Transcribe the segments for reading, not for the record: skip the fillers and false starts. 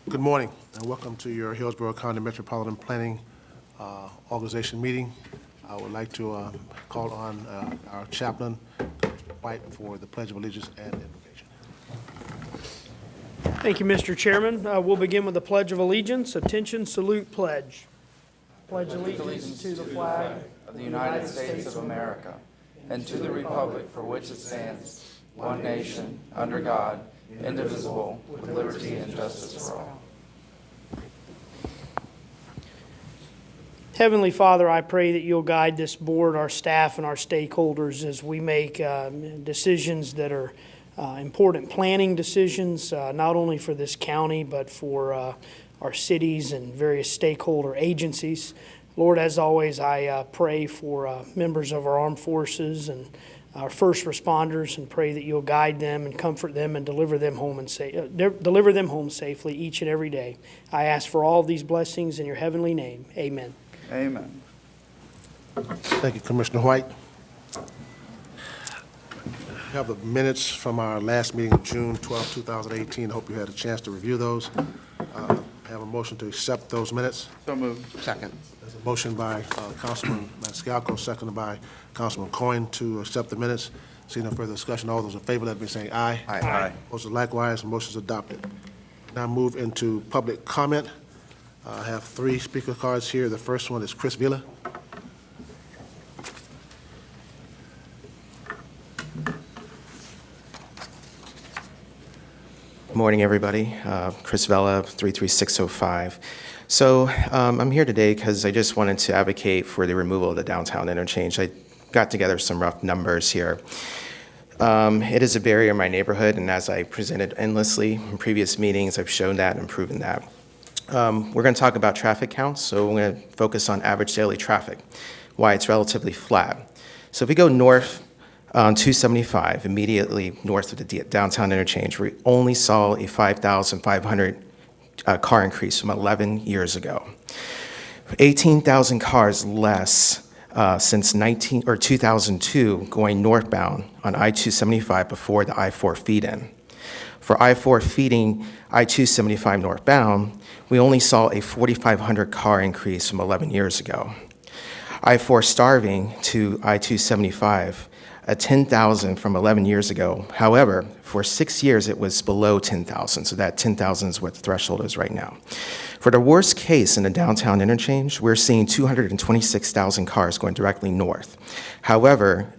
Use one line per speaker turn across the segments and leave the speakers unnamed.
Good morning, and welcome to your Hillsborough County Metropolitan Planning Organization meeting. I would like to call on our chaplain, White, for the Pledge of Allegiance and invocation.
Thank you, Mr. Chairman. We'll begin with the Pledge of Allegiance. Attention, salute, pledge. Pledge allegiance to the flag
of the United States of America and to the republic for which it stands, one nation, under God, indivisible, with liberty and justice for all.
Heavenly Father, I pray that you'll guide this board, our staff, and our stakeholders as we make decisions that are important planning decisions, not only for this county, but for our cities and various stakeholder agencies. Lord, as always, I pray for members of our armed forces and our first responders, and pray that you'll guide them and comfort them and deliver them home safely each and every day. I ask for all of these blessings in your heavenly name. Amen.
Amen.
Thank you, Commissioner White. We have the minutes from our last meeting of June 12, 2018. I hope you had a chance to review those. Have a motion to accept those minutes.
So moved.
Second.
There's a motion by Councilman Maniscalco, seconded by Councilman Coyne to accept the minutes. Seeing no further discussion, all those in favor, let me say aye.
Aye. Aye.
Opposed, likewise, motion is adopted. Now move into public comment. I have 3 speaker cards here. The first one is Chris Villa.
Good morning, everybody. Chris Vella, 33605. So I'm here today because I just wanted to advocate for the removal of the downtown interchange. I got together some rough numbers here. It is a barrier in my neighborhood, and as I presented endlessly in previous meetings, I've shown that and proven that. We're going to talk about traffic counts, so we're going to focus on average daily traffic, why it's relatively flat. So if we go north on 275, immediately north of the downtown interchange, we only saw a 5,500 car increase from 11 years ago. 18,000 cars less since 2002 going northbound on I-275 before the I-4 feed-in. For I-4 feeding I-275 northbound, we only saw a 4,500 car increase from 11 years ago. I-4 starving to I-275 at 10,000 from 11 years ago. However, for 6 years, it was below 10,000, so that 10,000 is what the threshold is right now. For the worst case in the downtown interchange, we're seeing 226,000 cars going directly north. However,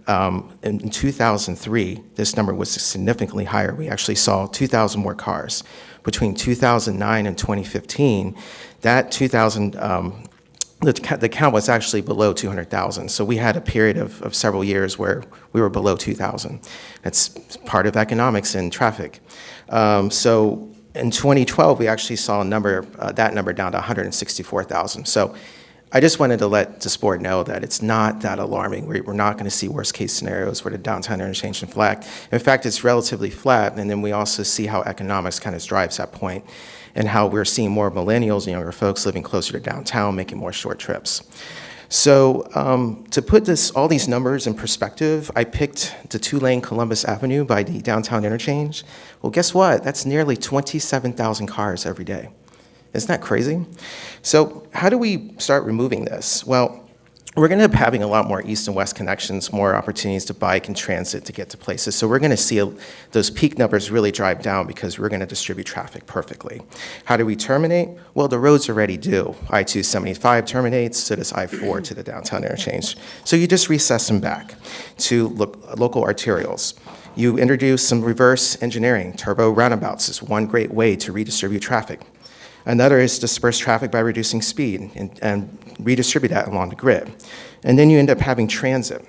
in 2003, this number was significantly higher. We actually saw 2,000 more cars. Between 2009 and 2015, that 2,000, the count was actually below 200,000. So we had a period of several years where we were below 2,000. That's part of economics and traffic. So in 2012, we actually saw that number down to 164,000. So I just wanted to let this board know that it's not that alarming. We're not going to see worst case scenarios for the downtown interchange in fact. In fact, it's relatively flat, and then we also see how economics kind of drives that point, and how we're seeing more millennials and younger folks living closer to downtown, making more short trips. So to put all these numbers in perspective, I picked the 2-lane Columbus Avenue by the downtown interchange. Well, guess what? That's nearly 27,000 cars every day. Isn't that crazy? So how do we start removing this? Well, we're going to be having a lot more east and west connections, more opportunities to bike and transit to get to places. So we're going to see those peak numbers really drive down because we're going to distribute traffic perfectly. How do we terminate? Well, the roads already do. I-275 terminates, so does I-4 to the downtown interchange. So you just recess them back to local arterials. You introduce some reverse engineering. Turbo roundabouts is one great way to redistribute traffic. Another is disperse traffic by reducing speed and redistribute that along the grid. And then you end up having transit.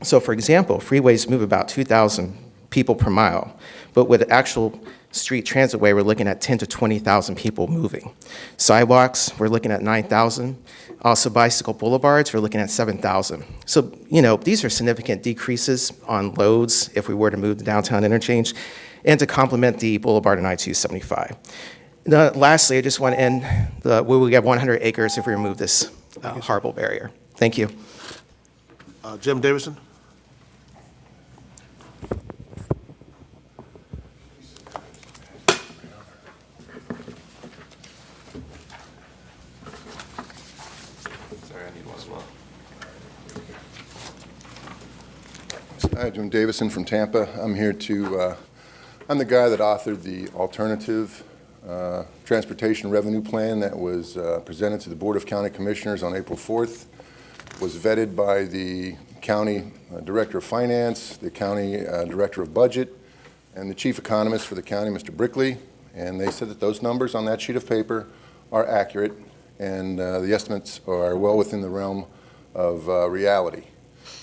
So for example, freeways move about 2,000 people per mile, but with actual street transitway, we're looking at 10 to 20,000 people moving. Sidewalks, we're looking at 9,000. Also bicycle boulevards, we're looking at 7,000. So, these are significant decreases on loads if we were to move the downtown interchange, and to complement the boulevard and I-275. Lastly, I just want to end, we will get 100 acres if we remove this horrible barrier. Thank you.
Jim Davidson.
Hi, Jim Davison from Tampa. I'm here I'm the guy that authored the alternative transportation revenue plan that was presented to the Board of County Commissioners on April 4th, was vetted by the County Director of Finance, the County Director of Budget, and the Chief Economist for the county, Mr. Brickley, and they said that those numbers on that sheet of paper are accurate and the estimates are well within the realm of reality.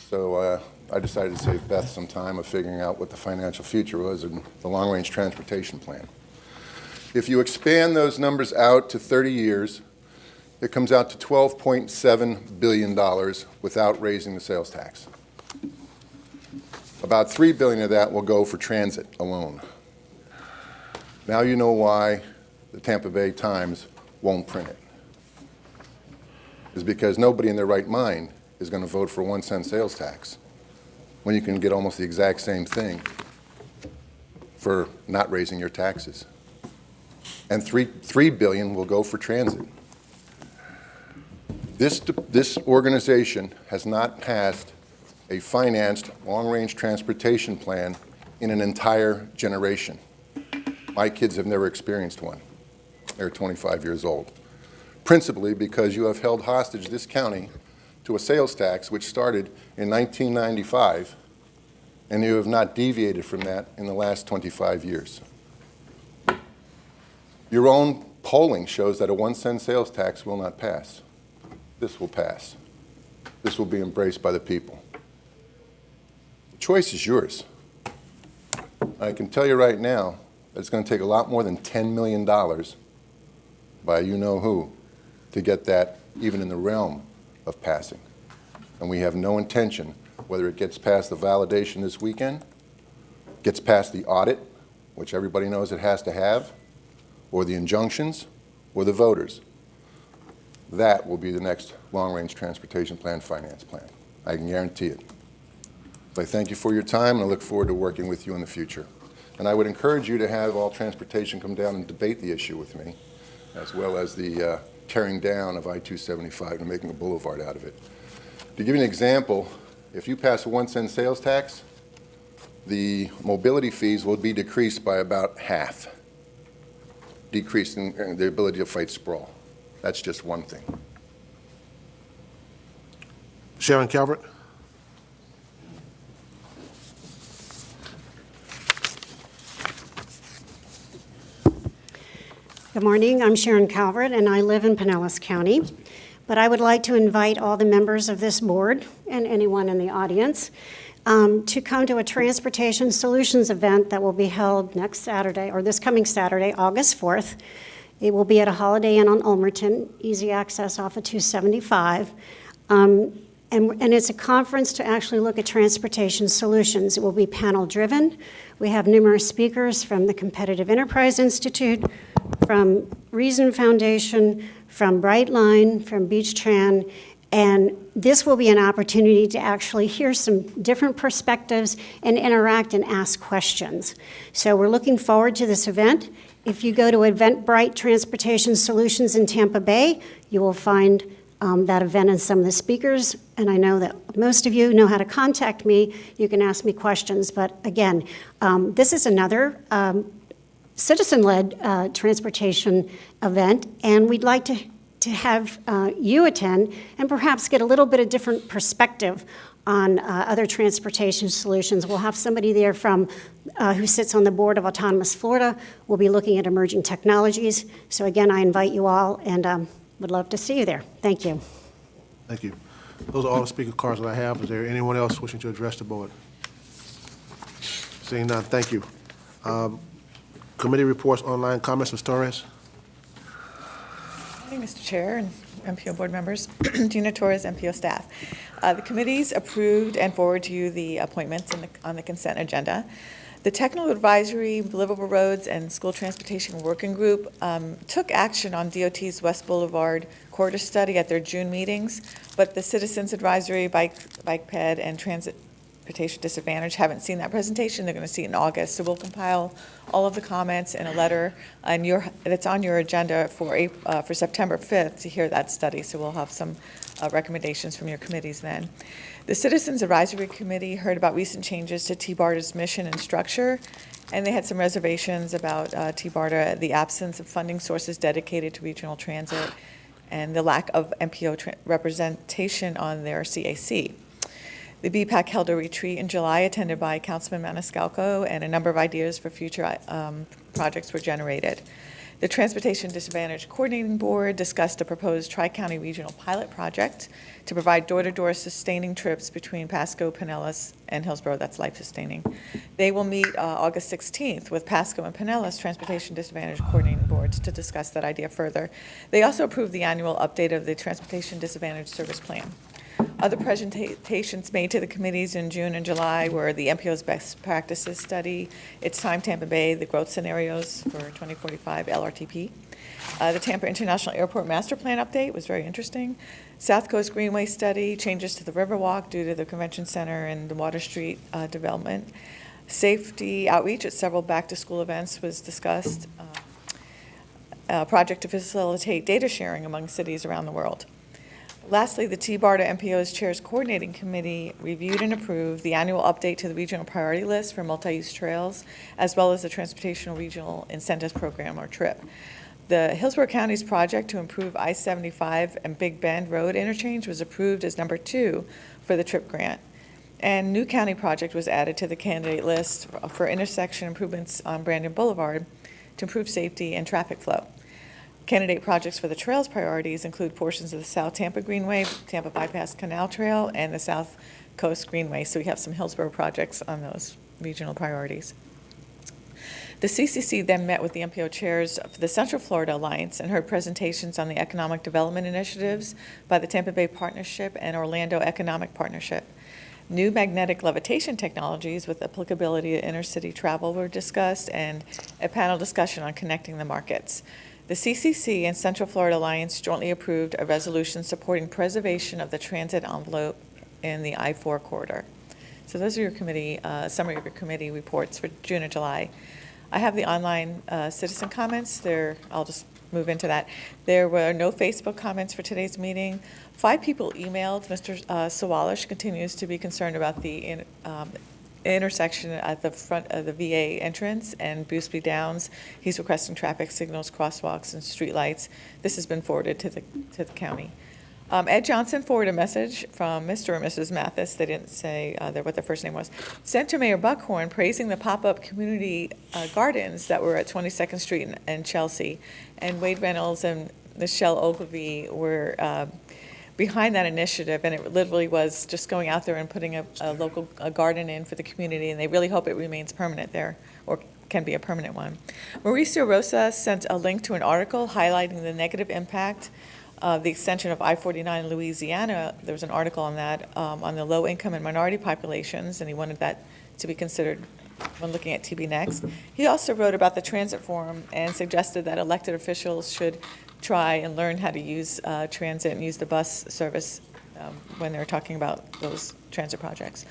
So I decided to save Beth some time of figuring out what the financial future was in the long-range transportation plan. If you expand those numbers out to 30 years, it comes out to $12.7 billion without raising the sales tax. About $3 billion of that will go for transit alone. Now you know why the Tampa Bay Times won't print it. It's because nobody in their right mind is going to vote for a 1-cent sales tax when you can get almost the exact same thing for not raising your taxes. And $3 billion will go for transit. This organization has not passed a financed long-range transportation plan in an entire generation. My kids have never experienced one. They're 25 years old. Principally because you have held hostage this county to a sales tax which started in 1995, and you have not deviated from that in the last 25 years. Your own polling shows that a 1-cent sales tax will not pass. This will pass. This will be embraced by the people. The choice is yours. I can tell you right now that it's going to take a lot more than $10 million by you-know-who to get that even in the realm of passing. And we have no intention, whether it gets past the validation this weekend, gets past the audit, which everybody knows it has to have, or the injunctions, or the voters. That will be the next long-range transportation plan, finance plan. I can guarantee it. So I thank you for your time, and I look forward to working with you in the future. And I would encourage you to have all transportation come down and debate the issue with me, as well as the tearing down of I-275 and making a boulevard out of it. To give you an example, if you pass a 1-cent sales tax, the mobility fees will be decreased by about half, decreasing the ability to fight sprawl. That's just one thing.
Sharon Calvert.
Good morning. I'm Sharon Calvert, and I live in Pinellas County. But I would like to invite all the members of this board and anyone in the audience to come to a Transportation Solutions event that will be held next Saturday, or this coming Saturday, August 4th. It will be at a Holiday Inn on Ulmerton, easy access off of 275. And it's a conference to actually look at transportation solutions. It will be panel-driven. We have numerous speakers from the Competitive Enterprise Institute, from Reason Foundation, from Brightline, from Beach-Tran, and this will be an opportunity to actually hear some different perspectives and interact and ask questions. So we're looking forward to this event. If you go to Eventbrite Transportation Solutions in Tampa Bay, you will find that event and some of the speakers, and I know that most of you know how to contact me. You can ask me questions, but again, this is another citizen-led transportation event, and we'd like to have you attend and perhaps get a little bit of different perspective on other transportation solutions. We'll have somebody there from who sits on the board of Autonomous Florida. We'll be looking at emerging technologies. So again, I invite you all, and would love to see you there. Thank you.
Thank you. Those are all the speaker cards that I have. Is there anyone else wishing to address the board? Seeing none, thank you. Committee reports, online comments, Ms. Torres?
Good morning, Mr. Chair and MPO board members. Gina Torres, MPO staff. The committees approved and forwarded to you the appointments on the consent agenda. The Technical Advisory, Livable Roads, and School Transportation Working Group took action on DOT's West Boulevard corridor study at their June meetings, but the Citizens Advisory, Bike Ped, and Transit transportation disadvantage haven't seen that presentation. They're going to see it in August. So we'll compile all of the comments in a letter, and it's on your agenda for September 5th to hear that study. So we'll have some recommendations from your committees then. The Citizens Advisory Committee heard about recent changes to T-BARTA's mission and structure, and they had some reservations about T-BARTA, the absence of funding sources dedicated to regional transit, and the lack of MPO representation on their CAC. The BPAC held a retreat in July attended by Councilman Maniscalco, and a number of ideas for future projects were generated. The Transportation Disadvantage Coordinating Board discussed a proposed Tri-County Regional Pilot Project to provide door-to-door sustaining trips between Pasco, Pinellas, and Hillsborough. That's life-sustaining. They will meet August 16th with Pasco and Pinellas Transportation Disadvantage Coordinating Boards to discuss that idea further. They also approved the annual update of the Transportation Disadvantage Service Plan. Other presentations made to the committees in June and July were the MPO's Best Practices Study, It's Time Tampa Bay, the Growth Scenarios for 2045 LRTP. The Tampa International Airport Master Plan update was very interesting. South Coast Greenway Study, changes to the Riverwalk due to the Convention Center and the Water Street development. Safety outreach at several back-to-school events was discussed. A project to facilitate data sharing among cities around the world. Lastly, the T-BARTA MPO's Chairs Coordinating Committee reviewed and approved the annual update to the regional priority list for multi-use trails, as well as the Transportation Regional Incentives Program, or TRIP. The Hillsborough County's project to improve I-75 and Big Bend Road interchange was approved as number 2 for the TRIP grant. And new county project was added to the candidate list for intersection improvements on Brandon Boulevard to improve safety and traffic flow. Candidate projects for the trails priorities include portions of the South Tampa Greenway, Tampa Bypass Canal Trail, and the South Coast Greenway. So we have some Hillsborough projects on those regional priorities. The CCC then met with the MPO chairs for the Central Florida Alliance and heard presentations on the economic development initiatives by the Tampa Bay Partnership and Orlando Economic Partnership. New magnetic levitation technologies with applicability to intercity travel were discussed, and a panel discussion on connecting the markets. The CCC and Central Florida Alliance jointly approved a resolution supporting preservation of the transit envelope in the I-4 corridor. So those are your committee, summary of your committee reports for June and July. I have the online citizen comments. I'll just move into that. There were no Facebook comments for today's meeting. 5 people emailed. Mr. Sawalish continues to be concerned about the intersection at the front of the VA entrance and Boosby Downs. He's requesting traffic signals, crosswalks, and streetlights. This has been forwarded to the county. Ed Johnson forwarded a message from Mr. and Mrs. Mathis. They didn't say what their first name was. Sent to Mayor Buckhorn praising the pop-up community gardens that were at 22nd Street and Chelsea. And Wade Reynolds and Michelle Ogilvie were behind that initiative, and it literally was just going out there and putting a local garden in for the community, and they really hope it remains permanent there, or can be a permanent one. Mauricio Rosa sent a link to an article highlighting the negative impact of the extension of I-49 in Louisiana. There was an article on that, on the low-income and minority populations, and he wanted that to be considered when looking at TB Next. He also wrote about the transit forum and suggested that elected officials should try and learn how to use transit and use the bus service when they're talking about those transit projects.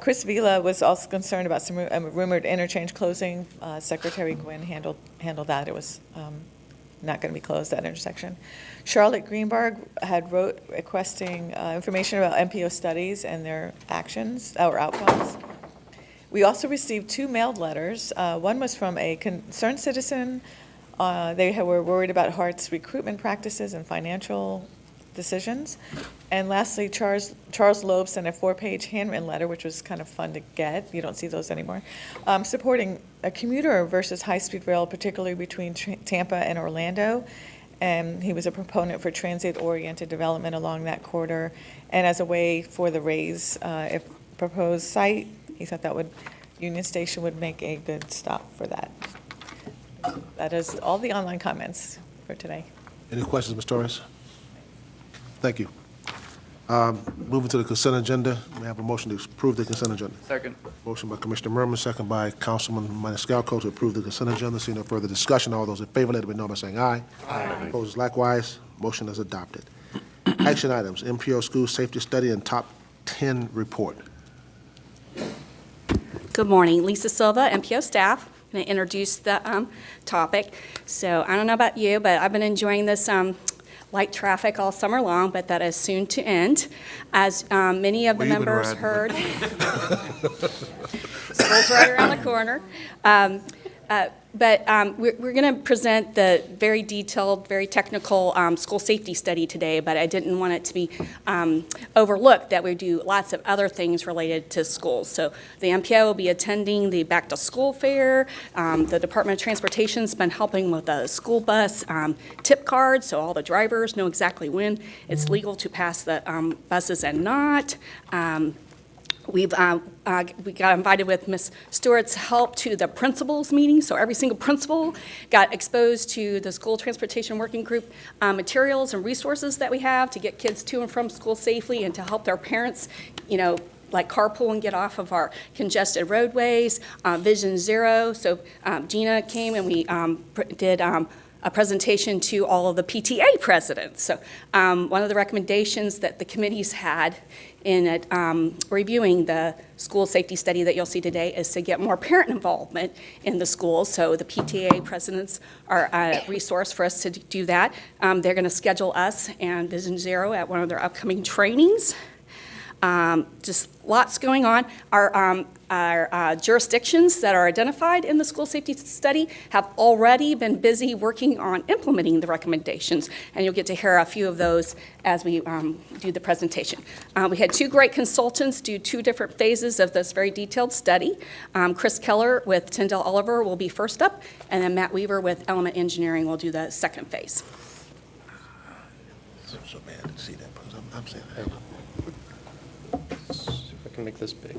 Chris Vila was also concerned about some rumored interchange closing. Secretary Gwynn handled that. It was not going to be closed, that intersection. Charlotte Greenberg had wrote requesting information about MPO studies and their actions or outcomes. We also received 2 mailed letters. One was from a concerned citizen. They were worried about Hart's recruitment practices and financial decisions. And lastly, Charles Loeb sent a 4-page handwritten letter, which was kind of fun to get. You don't see those anymore. Supporting a commuter versus high-speed rail, particularly between Tampa and Orlando. And he was a proponent for transit-oriented development along that corridor. And as a way for the raise, if proposed site, he thought that Union Station would make a good stop for that. That is all the online comments for today.
Any questions, Ms. Torres? Thank you. Moving to the consent agenda, we have a motion to approve the consent agenda.
Second.
Motion by Commissioner Merman, second by Councilman Maniscalco to approve the consent agenda. See no further discussion. All those in favor, let it be known by saying aye. Aye. Opposed likewise. Motion is adopted. Action items, MPO School Safety Study and Top 10 Report.
Good morning. Lisa Silva, MPO staff. I'm going to introduce the topic. So I don't know about you, but I've been enjoying this light traffic all summer long, but that is soon to end. As many of the
Well, you've been
members
riding.
heard, school's right around the corner. But we're going to present the very detailed, very technical school safety study today, but I didn't want it to be overlooked that we do lots of other things related to schools. So the MPO will be attending the Back to School Fair. The Department of Transportation's been helping with the school bus tip card, so all the drivers know exactly when it's legal to pass the buses and not. We got invited with Ms. Stewart's help to the principals meeting, so every single principal got exposed to the school transportation working group materials and resources that we have to get kids to and from school safely and to help their parents, like carpool and get off of our congested roadways. Vision Zero, so Gina came and we did a presentation to all of the PTA presidents. So one of the recommendations that the committees had in reviewing the school safety study that you'll see today is to get more parent involvement in the schools. So the PTA presidents are a resource for us to do that. They're going to schedule us and Vision Zero at one of their upcoming trainings. Just lots going on. Our jurisdictions that are identified in the school safety study have already been busy working on implementing the recommendations, and you'll get to hear a few of those as we do the presentation. We had two great consultants do two different phases of this very detailed study. Chris Keller with Tyndall Oliver will be first up, and then Matt Weaver with Element Engineering will do the second phase.
So bad to see that. I'm saying,
If I can make this big.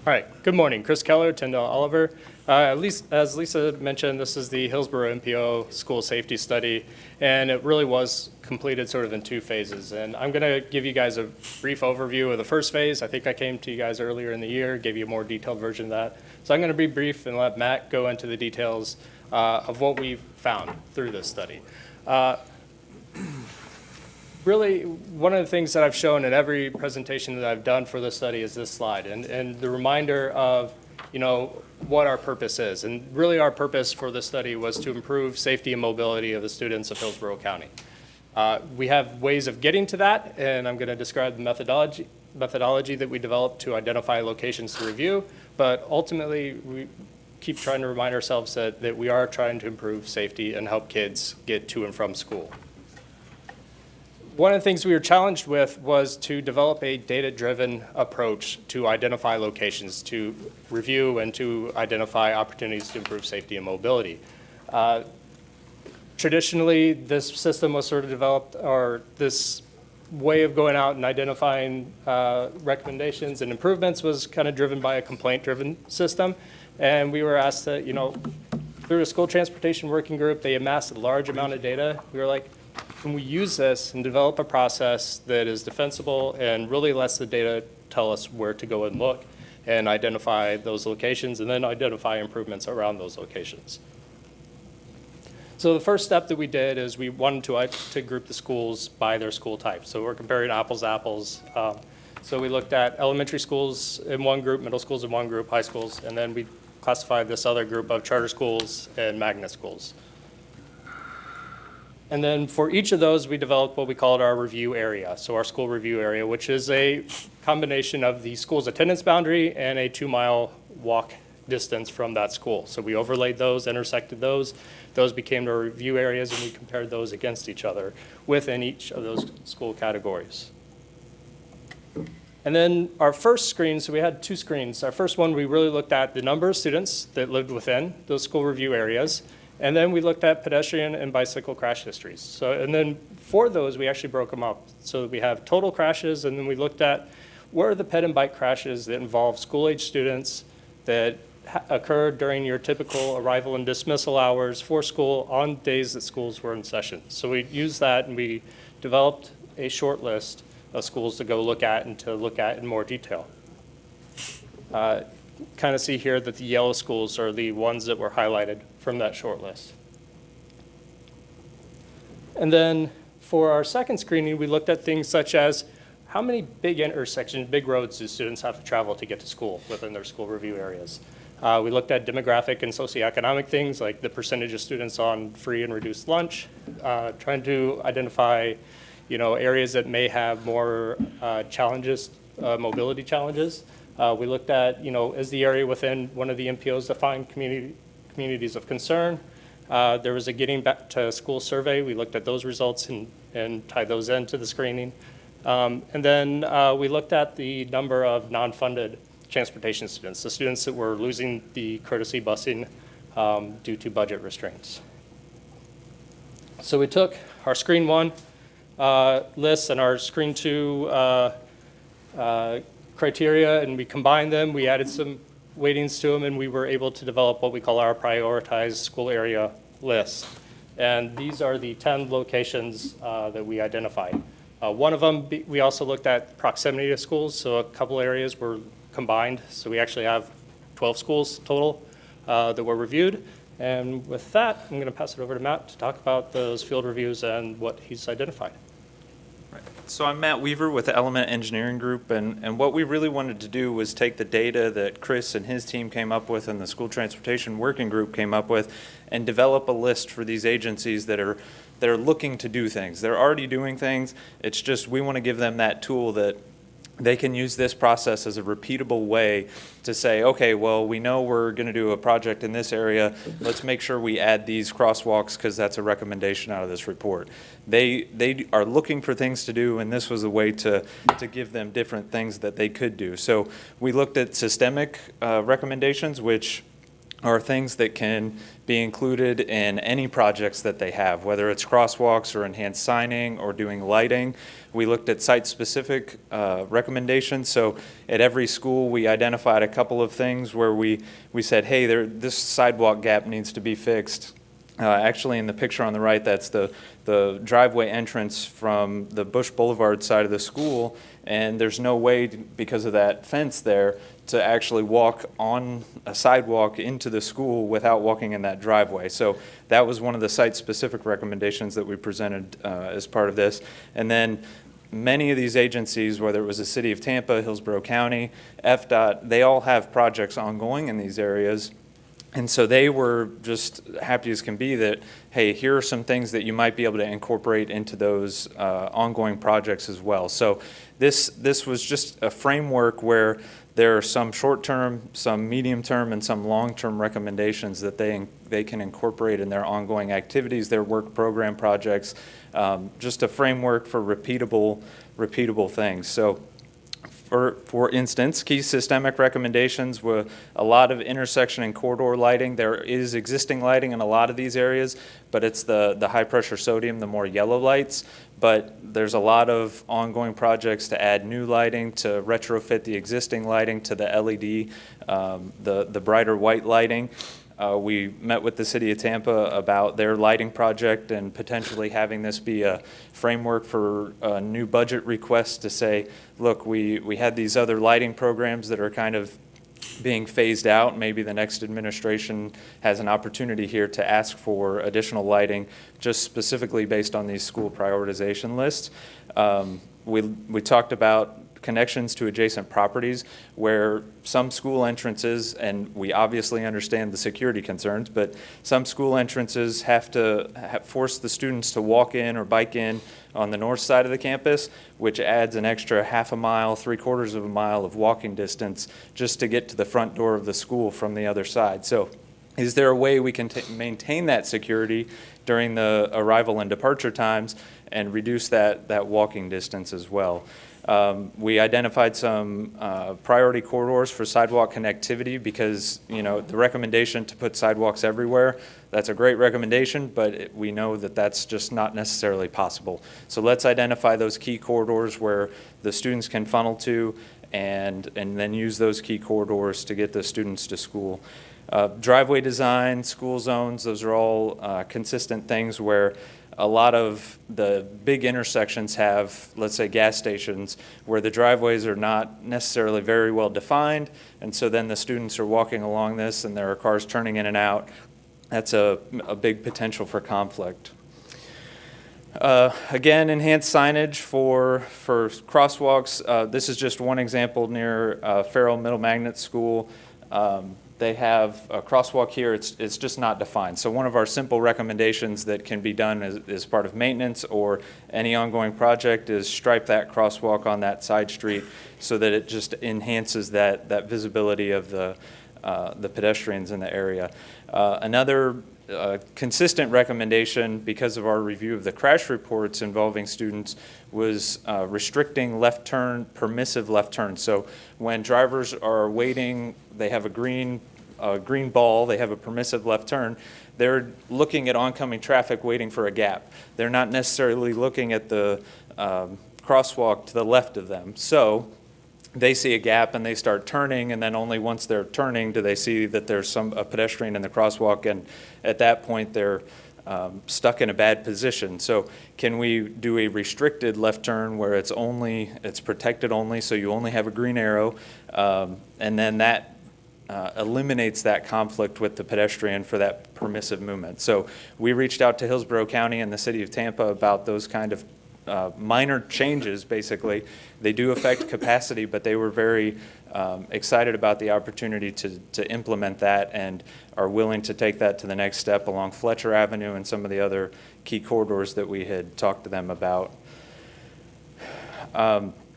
All right, good morning. Chris Keller, Tyndall Oliver. As Lisa mentioned, this is the Hillsborough MPO school safety study, and it really was completed sort of in two phases. And I'm going to give you guys a brief overview of the first phase. I think I came to you guys earlier in the year, gave you a more detailed version of that. So I'm going to be brief and let Matt go into the details of what we've found through this study. Really, one of the things that I've shown in every presentation that I've done for this study is this slide, and the reminder of, what our purpose is. And really our purpose for this study was to improve safety and mobility of the students of Hillsborough County. We have ways of getting to that, and I'm going to describe the methodology that we developed to identify locations to review, but ultimately we keep trying to remind ourselves that we are trying to improve safety and help kids get to and from school. One of the things we were challenged with was to develop a data-driven approach to identify locations, to review and to identify opportunities to improve safety and mobility. Traditionally, this system was sort of developed, or this way of going out and identifying recommendations and improvements was kind of driven by a complaint-driven system. And we were asked to, through a school transportation working group, they amassed a large amount of data. We were like, can we use this and develop a process that is defensible and really lets the data tell us where to go and look and identify those locations and then identify improvements around those locations? So the first step that we did is we wanted to group the schools by their school type. So we're comparing apples to apples. So we looked at elementary schools in one group, middle schools in one group, high schools, and then we classified this other group of charter schools and magnet schools. And then for each of those, we developed what we called our review area. So our school review area, which is a combination of the school's attendance boundary and a 2-mile walk distance from that school. So we overlaid those, intersected those. Those became our review areas, and we compared those against each other within each of those school categories. And then our first screen, so we had two screens. Our first one, we really looked at the number of students that lived within those school review areas. And then we looked at pedestrian and bicycle crash histories. So, and then for those, we actually broke them up. So we have total crashes, and then we looked at what are the ped and bike crashes that involve school-age students that occurred during your typical arrival and dismissal hours for school on days that schools were in session. So we used that, and we developed a short list of schools to go look at and to look at in more detail. Kind of see here that the yellow schools are the ones that were highlighted from that short list. And then for our second screening, we looked at things such as how many big intersections, big roads do students have to travel to get to school within their school review areas? We looked at demographic and socioeconomic things like the percentage of students on free and reduced lunch, trying to identify, areas that may have more challenges, mobility challenges. We looked at, is the area within one of the MPOs defined communities of concern? There was a getting back to school survey. We looked at those results and tied those into the screening. And then we looked at the number of non-funded transportation students, the students that were losing the courtesy busing due to budget restraints. So we took our Screen 1 lists and our Screen 2 criteria, and we combined them. We added some weightings to them, and we were able to develop what we call our prioritized school area list. And these are the 10 locations that we identified. One of them, we also looked at proximity to schools, so a couple areas were combined. So we actually have 12 schools total that were reviewed. And with that, I'm going to pass it over to Matt to talk about those field reviews and what he's identified.
So I'm Matt Weaver with the Element Engineering Group, and what we really wanted to do was take the data that Chris and his team came up with and the School Transportation Working Group came up with and develop a list for these agencies that are looking to do things. They're already doing things. It's just we want to give them that tool that they can use this process as a repeatable way to say, okay, well, we know we're going to do a project in this area. Let's make sure we add these crosswalks because that's a recommendation out of this report. They are looking for things to do, and this was a way to give them different things that they could do. So we looked at systemic recommendations, which are things that can be included in any projects that they have, whether it's crosswalks or enhanced signing or doing lighting. We looked at site-specific recommendations. So at every school, we identified a couple of things where we said, hey, this sidewalk gap needs to be fixed. Actually, in the picture on the right, that's the driveway entrance from the Bush Boulevard side of the school, and there's no way, because of that fence there, to actually walk on a sidewalk into the school without walking in that driveway. So that was one of the site-specific recommendations that we presented as part of this. And then many of these agencies, whether it was the City of Tampa, Hillsborough County, FDOT, they all have projects ongoing in these areas. And so they were just happy as can be that, hey, here are some things that you might be able to incorporate into those ongoing projects as well. So this was just a framework where there are some short-term, some medium-term, and some long-term recommendations that they can incorporate in their ongoing activities, their work program projects, just a framework for repeatable things. So for instance, key systemic recommendations were a lot of intersection and corridor lighting. There is existing lighting in a lot of these areas, but it's the high-pressure sodium, the more yellow lights. But there's a lot of ongoing projects to add new lighting, to retrofit the existing lighting to the LED, the brighter white lighting. We met with the City of Tampa about their lighting project and potentially having this be a framework for a new budget request to say, look, we had these other lighting programs that are kind of being phased out. Maybe the next administration has an opportunity here to ask for additional lighting just specifically based on these school prioritization lists. We talked about connections to adjacent properties where some school entrances, and we obviously understand the security concerns, but some school entrances have to force the students to walk in or bike in on the north side of the campus, which adds an extra half a mile, 3/4 of a mile of walking distance just to get to the front door of the school from the other side. So is there a way we can maintain that security during the arrival and departure times and reduce that walking distance as well? We identified some priority corridors for sidewalk connectivity because, the recommendation to put sidewalks everywhere, that's a great recommendation, but we know that that's just not necessarily possible. So let's identify those key corridors where the students can funnel to and then use those key corridors to get the students to school. Driveway design, school zones, those are all consistent things where a lot of the big intersections have, let's say, gas stations where the driveways are not necessarily very well defined, and so then the students are walking along this and there are cars turning in and out. That's a big potential for conflict. Again, enhanced signage for crosswalks. This is just one example near Farrell Middle Magnet School. They have a crosswalk here. It's just not defined. So one of our simple recommendations that can be done as part of maintenance or any ongoing project is stripe that crosswalk on that side street so that it just enhances that visibility of the pedestrians in the area. Another consistent recommendation, because of our review of the crash reports involving students, was restricting left turn, permissive left turn. So when drivers are waiting, they have a green ball, they have a permissive left turn, they're looking at oncoming traffic waiting for a gap. They're not necessarily looking at the crosswalk to the left of them. So they see a gap and they start turning, and then only once they're turning do they see that there's a pedestrian in the crosswalk, and at that point they're stuck in a bad position. So can we do a restricted left turn where it's protected only, so you only have a green arrow, and then that eliminates that conflict with the pedestrian for that permissive movement. So we reached out to Hillsborough County and the City of Tampa about those kind of minor changes. Basically, they do affect capacity, but they were very excited about the opportunity to implement that and are willing to take that to the next step along Fletcher Avenue and some of the other key corridors that we had talked to them about.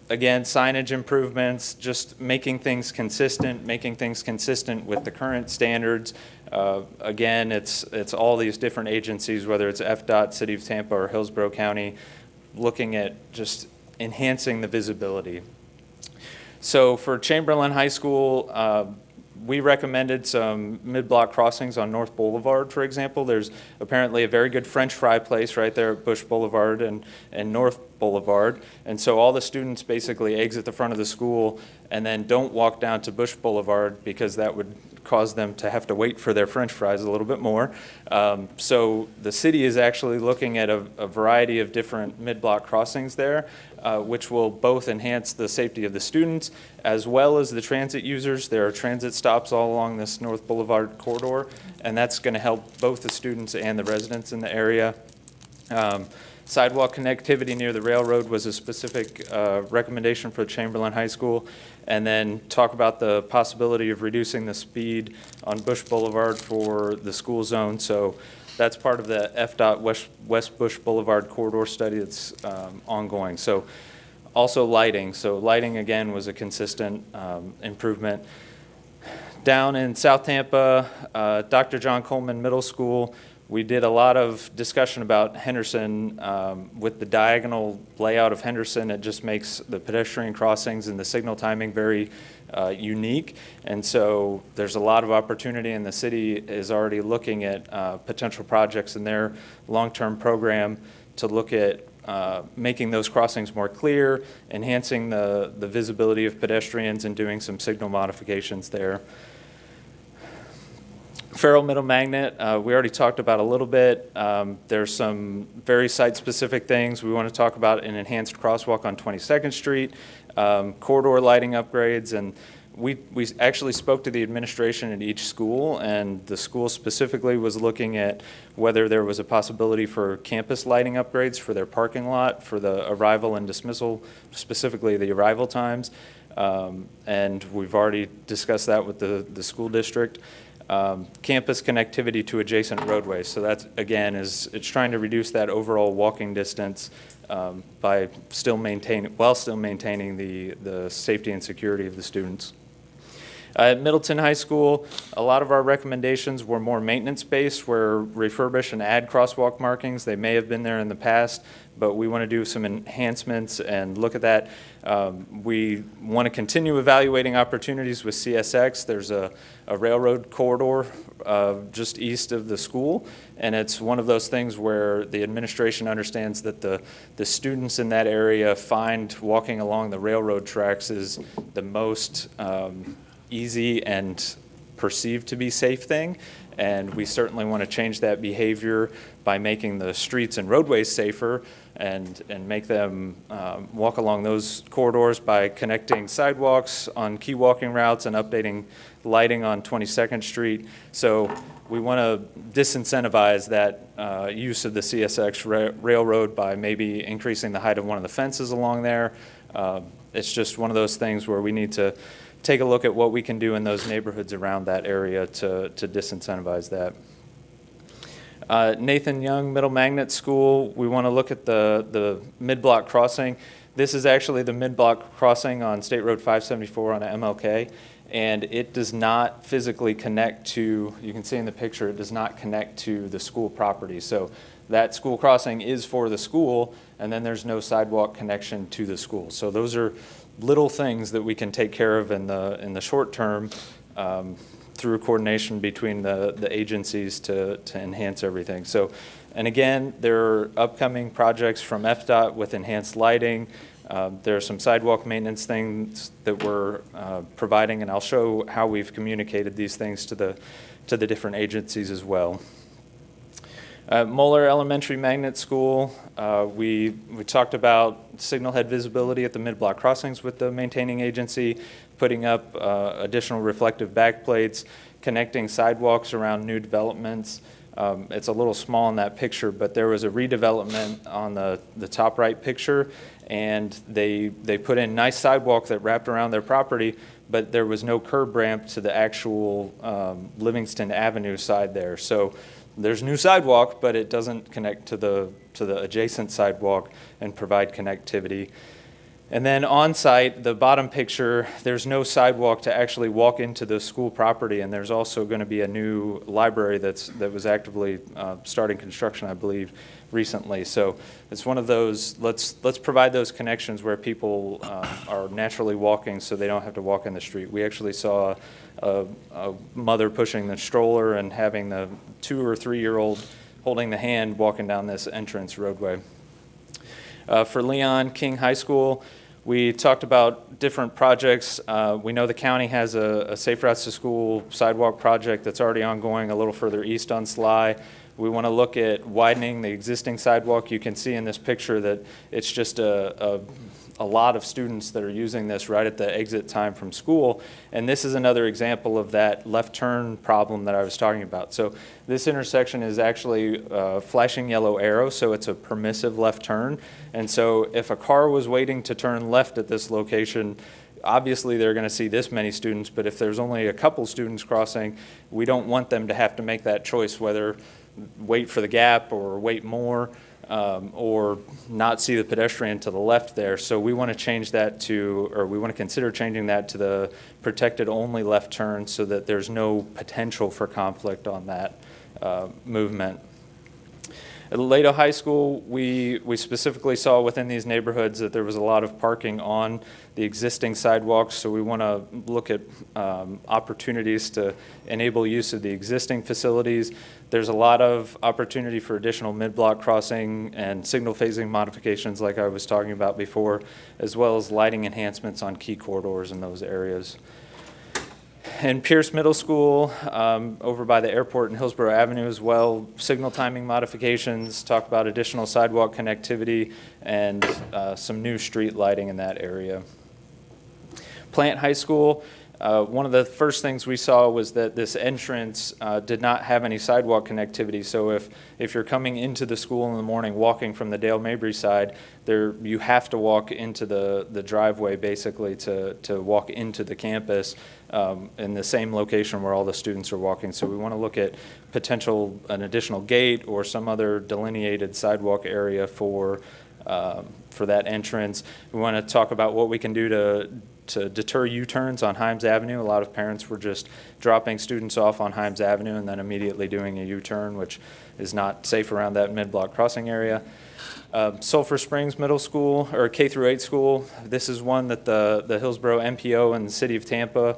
Again, signage improvements, just making things consistent with the current standards. Again, it's all these different agencies, whether it's FDOT, City of Tampa, or Hillsborough County, looking at just enhancing the visibility. So for Chamberlain High School, we recommended some mid-block crossings on North Boulevard, for example. There's apparently a very good French fry place right there at Bush Boulevard and North Boulevard. And so all the students basically exit the front of the school and then don't walk down to Bush Boulevard because that would cause them to have to wait for their French fries a little bit more. So the city is actually looking at a variety of different mid-block crossings there, which will both enhance the safety of the students as well as the transit users. There are transit stops all along this North Boulevard corridor, and that's going to help both the students and the residents in the area. Sidewalk connectivity near the railroad was a specific recommendation for Chamberlain High School. And then talk about the possibility of reducing the speed on Bush Boulevard for the school zone. So that's part of the FDOT West Bush Boulevard corridor study that's ongoing. So also lighting. So lighting, again, was a consistent improvement. Down in South Tampa, Dr. John Coleman Middle School, we did a lot of discussion about Henderson. With the diagonal layout of Henderson, it just makes the pedestrian crossings and the signal timing very unique. And so there's a lot of opportunity, and the city is already looking at potential projects in their long-term program to look at making those crossings more clear, enhancing the visibility of pedestrians, and doing some signal modifications there. Farrell Middle Magnet, we already talked about a little bit. There's some very site-specific things. We want to talk about an enhanced crosswalk on 22nd Street, corridor lighting upgrades, and we actually spoke to the administration at each school, and the school specifically was looking at whether there was a possibility for campus lighting upgrades for their parking lot for the arrival and dismissal, specifically the arrival times, and we've already discussed that with the school district. Campus connectivity to adjacent roadways. So that, again, it's trying to reduce that overall walking distance by still maintaining the safety and security of the students. At Middleton High School, a lot of our recommendations were more maintenance-based, where refurbish and add crosswalk markings. They may have been there in the past, but we want to do some enhancements and look at that. We want to continue evaluating opportunities with CSX. There's a railroad corridor just east of the school, and it's one of those things where the administration understands that the students in that area find walking along the railroad tracks is the most easy and perceived to be safe thing. And we certainly want to change that behavior by making the streets and roadways safer and make them walk along those corridors by connecting sidewalks on key walking routes and updating lighting on 22nd Street. So we want to disincentivize that use of the CSX railroad by maybe increasing the height of one of the fences along there. It's just one of those things where we need to take a look at what we can do in those neighborhoods around that area to disincentivize that. Nathan Young Middle Magnet School, we want to look at the mid-block crossing. This is actually the mid-block crossing on State Road 574 on MLK, and it does not physically connect to, you can see in the picture, it does not connect to the school property. So that school crossing is for the school, and then there's no sidewalk connection to the school. So those are little things that we can take care of in the short term through coordination between the agencies to enhance everything. So, and again, there are upcoming projects from FDOT with enhanced lighting. There are some sidewalk maintenance things that we're providing, and I'll show how we've communicated these things to the different agencies as well. Moeller Elementary Magnet School, we talked about signal head visibility at the mid-block crossings with the maintaining agency, putting up additional reflective backplates, connecting sidewalks around new developments. It's a little small in that picture, but there was a redevelopment on the top right picture, and they put in nice sidewalk that wrapped around their property, but there was no curb ramp to the actual Livingston Avenue side there. So there's new sidewalk, but it doesn't connect to the adjacent sidewalk and provide connectivity. And then on site, the bottom picture, there's no sidewalk to actually walk into the school property, and there's also going to be a new library that was actively starting construction, I believe, recently. So it's one of those, let's provide those connections where people are naturally walking so they don't have to walk in the street. We actually saw a mother pushing the stroller and having the 2 or 3-year-old holding the hand walking down this entrance roadway. For Leon King High School, we talked about different projects. We know the county has a Safe Routes to School sidewalk project that's already ongoing a little further east on Sly. We want to look at widening the existing sidewalk. You can see in this picture that it's just a lot of students that are using this right at the exit time from school. And this is another example of that left turn problem that I was talking about. So this intersection is actually a flashing yellow arrow, so it's a permissive left turn. And so if a car was waiting to turn left at this location, obviously they're going to see this many students, but if there's only a couple students crossing, we don't want them to have to make that choice, whether wait for the gap or wait more. Or not see the pedestrian to the left there. So we want to change that to, or we want to consider changing that to the protected only left turn so that there's no potential for conflict on that movement. At Lato High School, we specifically saw within these neighborhoods that there was a lot of parking on the existing sidewalks, so we want to look at opportunities to enable use of the existing facilities. There's a lot of opportunity for additional mid-block crossing and signal phasing modifications like I was talking about before, as well as lighting enhancements on key corridors in those areas. In Pierce Middle School, over by the airport in Hillsborough Avenue as well, signal timing modifications, talk about additional sidewalk connectivity, and some new street lighting in that area. Plant High School, one of the first things we saw was that this entrance did not have any sidewalk connectivity. So if you're coming into the school in the morning, walking from the Dale Mabry side, you have to walk into the driveway basically to walk into the campus in the same location where all the students are walking. So we want to look at an additional gate or some other delineated sidewalk area for that entrance. We want to talk about what we can do to deter U-turns on Himes Avenue. A lot of parents were just dropping students off on Himes Avenue and then immediately doing a U-turn, which is not safe around that mid-block crossing area. Sulphur Springs Middle School, or K-8 school, this is one that the Hillsborough MPO and the City of Tampa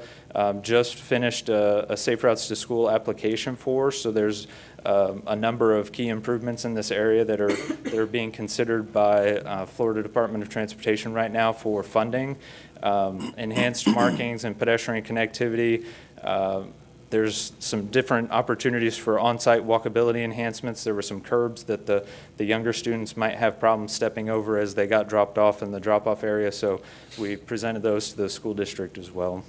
just finished a Safe Routes to School application for. So there's a number of key improvements in this area that are being considered by Florida Department of Transportation right now for funding. Enhanced markings and pedestrian connectivity, There's some different opportunities for on-site walkability enhancements. There were some curbs that the younger students might have problems stepping over as they got dropped off in the drop-off area, so we presented those to the school district as well.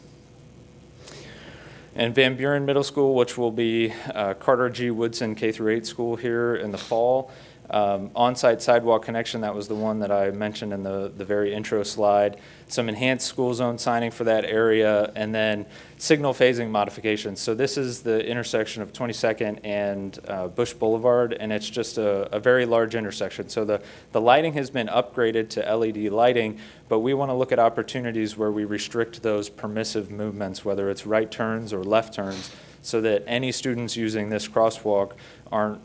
And Van Buren Middle School, which will be Carter G. Woodson K-8 school here in the fall. On-site sidewalk connection, that was the one that I mentioned in the very intro slide. Some enhanced school zone signing for that area, and then signal phasing modifications. So this is the intersection of 22nd and Bush Boulevard, and it's just a very large intersection. So the lighting has been upgraded to LED lighting, but we want to look at opportunities where we restrict those permissive movements, whether it's right turns or left turns, so that any students using this crosswalk aren't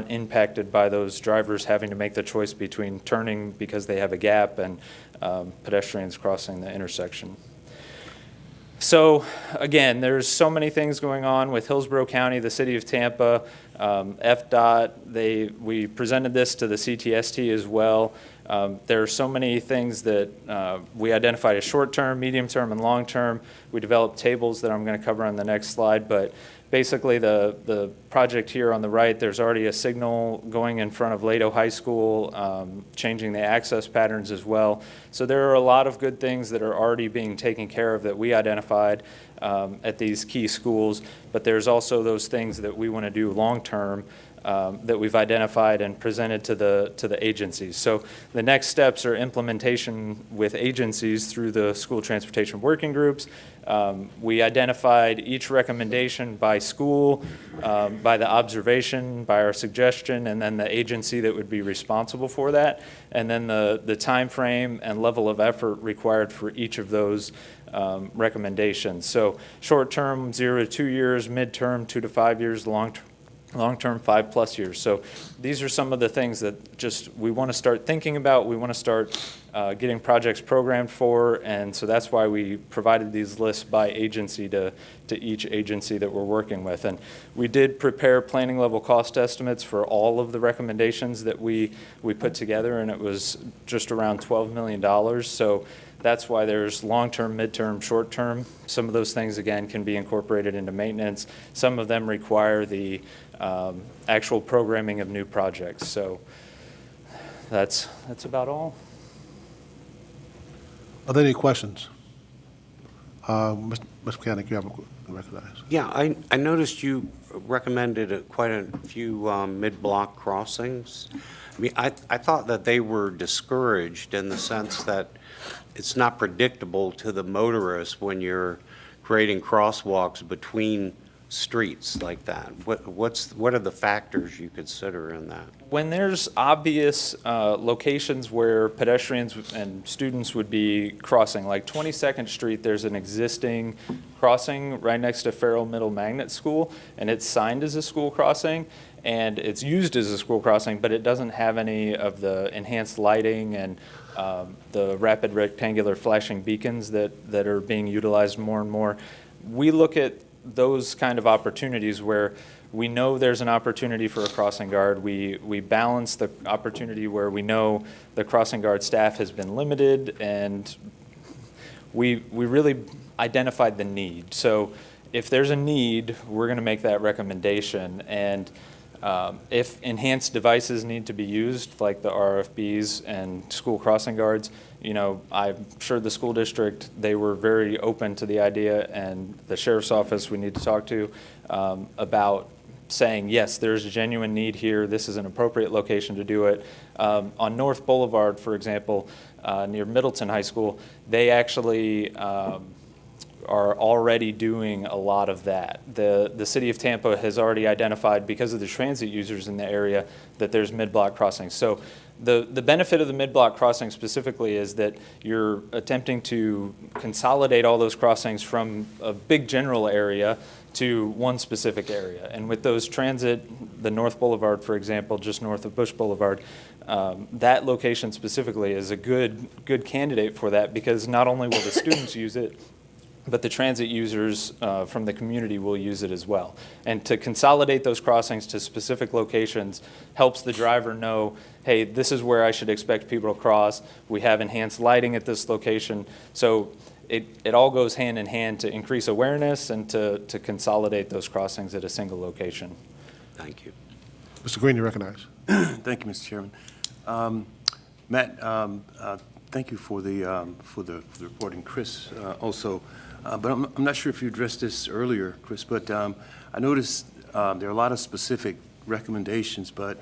impacted by those drivers having to make the choice between turning because they have a gap and pedestrians crossing the intersection. So again, there's so many things going on with Hillsborough County, the city of Tampa, FDOT. We presented this to the CTST as well. There are so many things that we identified as short-term, medium-term, and long-term. We developed tables that I'm going to cover on the next slide, but basically the project here on the right, there's already a signal going in front of Lato High School, changing the access patterns as well. So there are a lot of good things that are already being taken care of that we identified at these key schools, but there's also those things that we want to do long-term that we've identified and presented to the agencies. So the next steps are implementation with agencies through the school transportation working groups. We identified each recommendation by school, by the observation, by our suggestion, and then the agency that would be responsible for that, and then the time frame and level of effort required for each of those recommendations. So short-term, 0 to 2 years, mid-term, 2 to 5 years, long-term 5+ years. So these are some of the things that just we want to start thinking about. We want to start getting projects programmed for, and so that's why we provided these lists by agency to each agency that we're working with. And we did prepare planning level cost estimates for all of the recommendations that we put together, and it was just around $12 million. So that's why there's long-term, mid-term, short-term. Some of those things, again, can be incorporated into maintenance. Some of them require the actual programming of new projects. So that's about all.
Are there any questions? Mr. Mechanic, you have a recognize.
Yeah, I noticed you recommended quite a few mid-block crossings. I mean, I thought that they were discouraged in the sense that it's not predictable to the motorist when you're creating crosswalks between streets like that. What are the factors you consider in that?
When there's obvious locations where pedestrians and students would be crossing, like 22nd Street, there's an existing crossing right next to Farrell Middle Magnet School, and it's signed as a school crossing, and it's used as a school crossing, but it doesn't have any of the enhanced lighting and the rapid rectangular flashing beacons that are being utilized more and more. We look at those kind of opportunities where we know there's an opportunity for a crossing guard. We balance the opportunity where we know the crossing guard staff has been limited, and we really identified the need. So if there's a need, we're going to make that recommendation. And if enhanced devices need to be used, like the RFBs and school crossing guards, you know, I'm sure the school district, they were very open to the idea, and the sheriff's office we need to talk to about saying, yes, there's a genuine need here. This is an appropriate location to do it. On North Boulevard, for example, near Middleton High School, they actually are already doing a lot of that. The city of Tampa has already identified, because of the transit users in the area, that there's mid-block crossings. So the benefit of the mid-block crossing specifically is that you're attempting to consolidate all those crossings from a big general area to one specific area. And with those transit, the North Boulevard, for example, just north of Bush Boulevard, that location specifically is a good candidate for that, because not only will the students use it, but the transit users from the community will use it as well. And to consolidate those crossings to specific locations helps the driver know, hey, this is where I should expect people to cross. We have enhanced lighting at this location. So it all goes hand in hand to increase awareness and to consolidate those crossings at a single location.
Thank you.
Mr. Green, you recognize.
Thank you, Mr. Chairman. Matt, thank you for the report, and Chris also. But I'm not sure if you addressed this earlier, Chris, but I noticed there are a lot of specific recommendations, but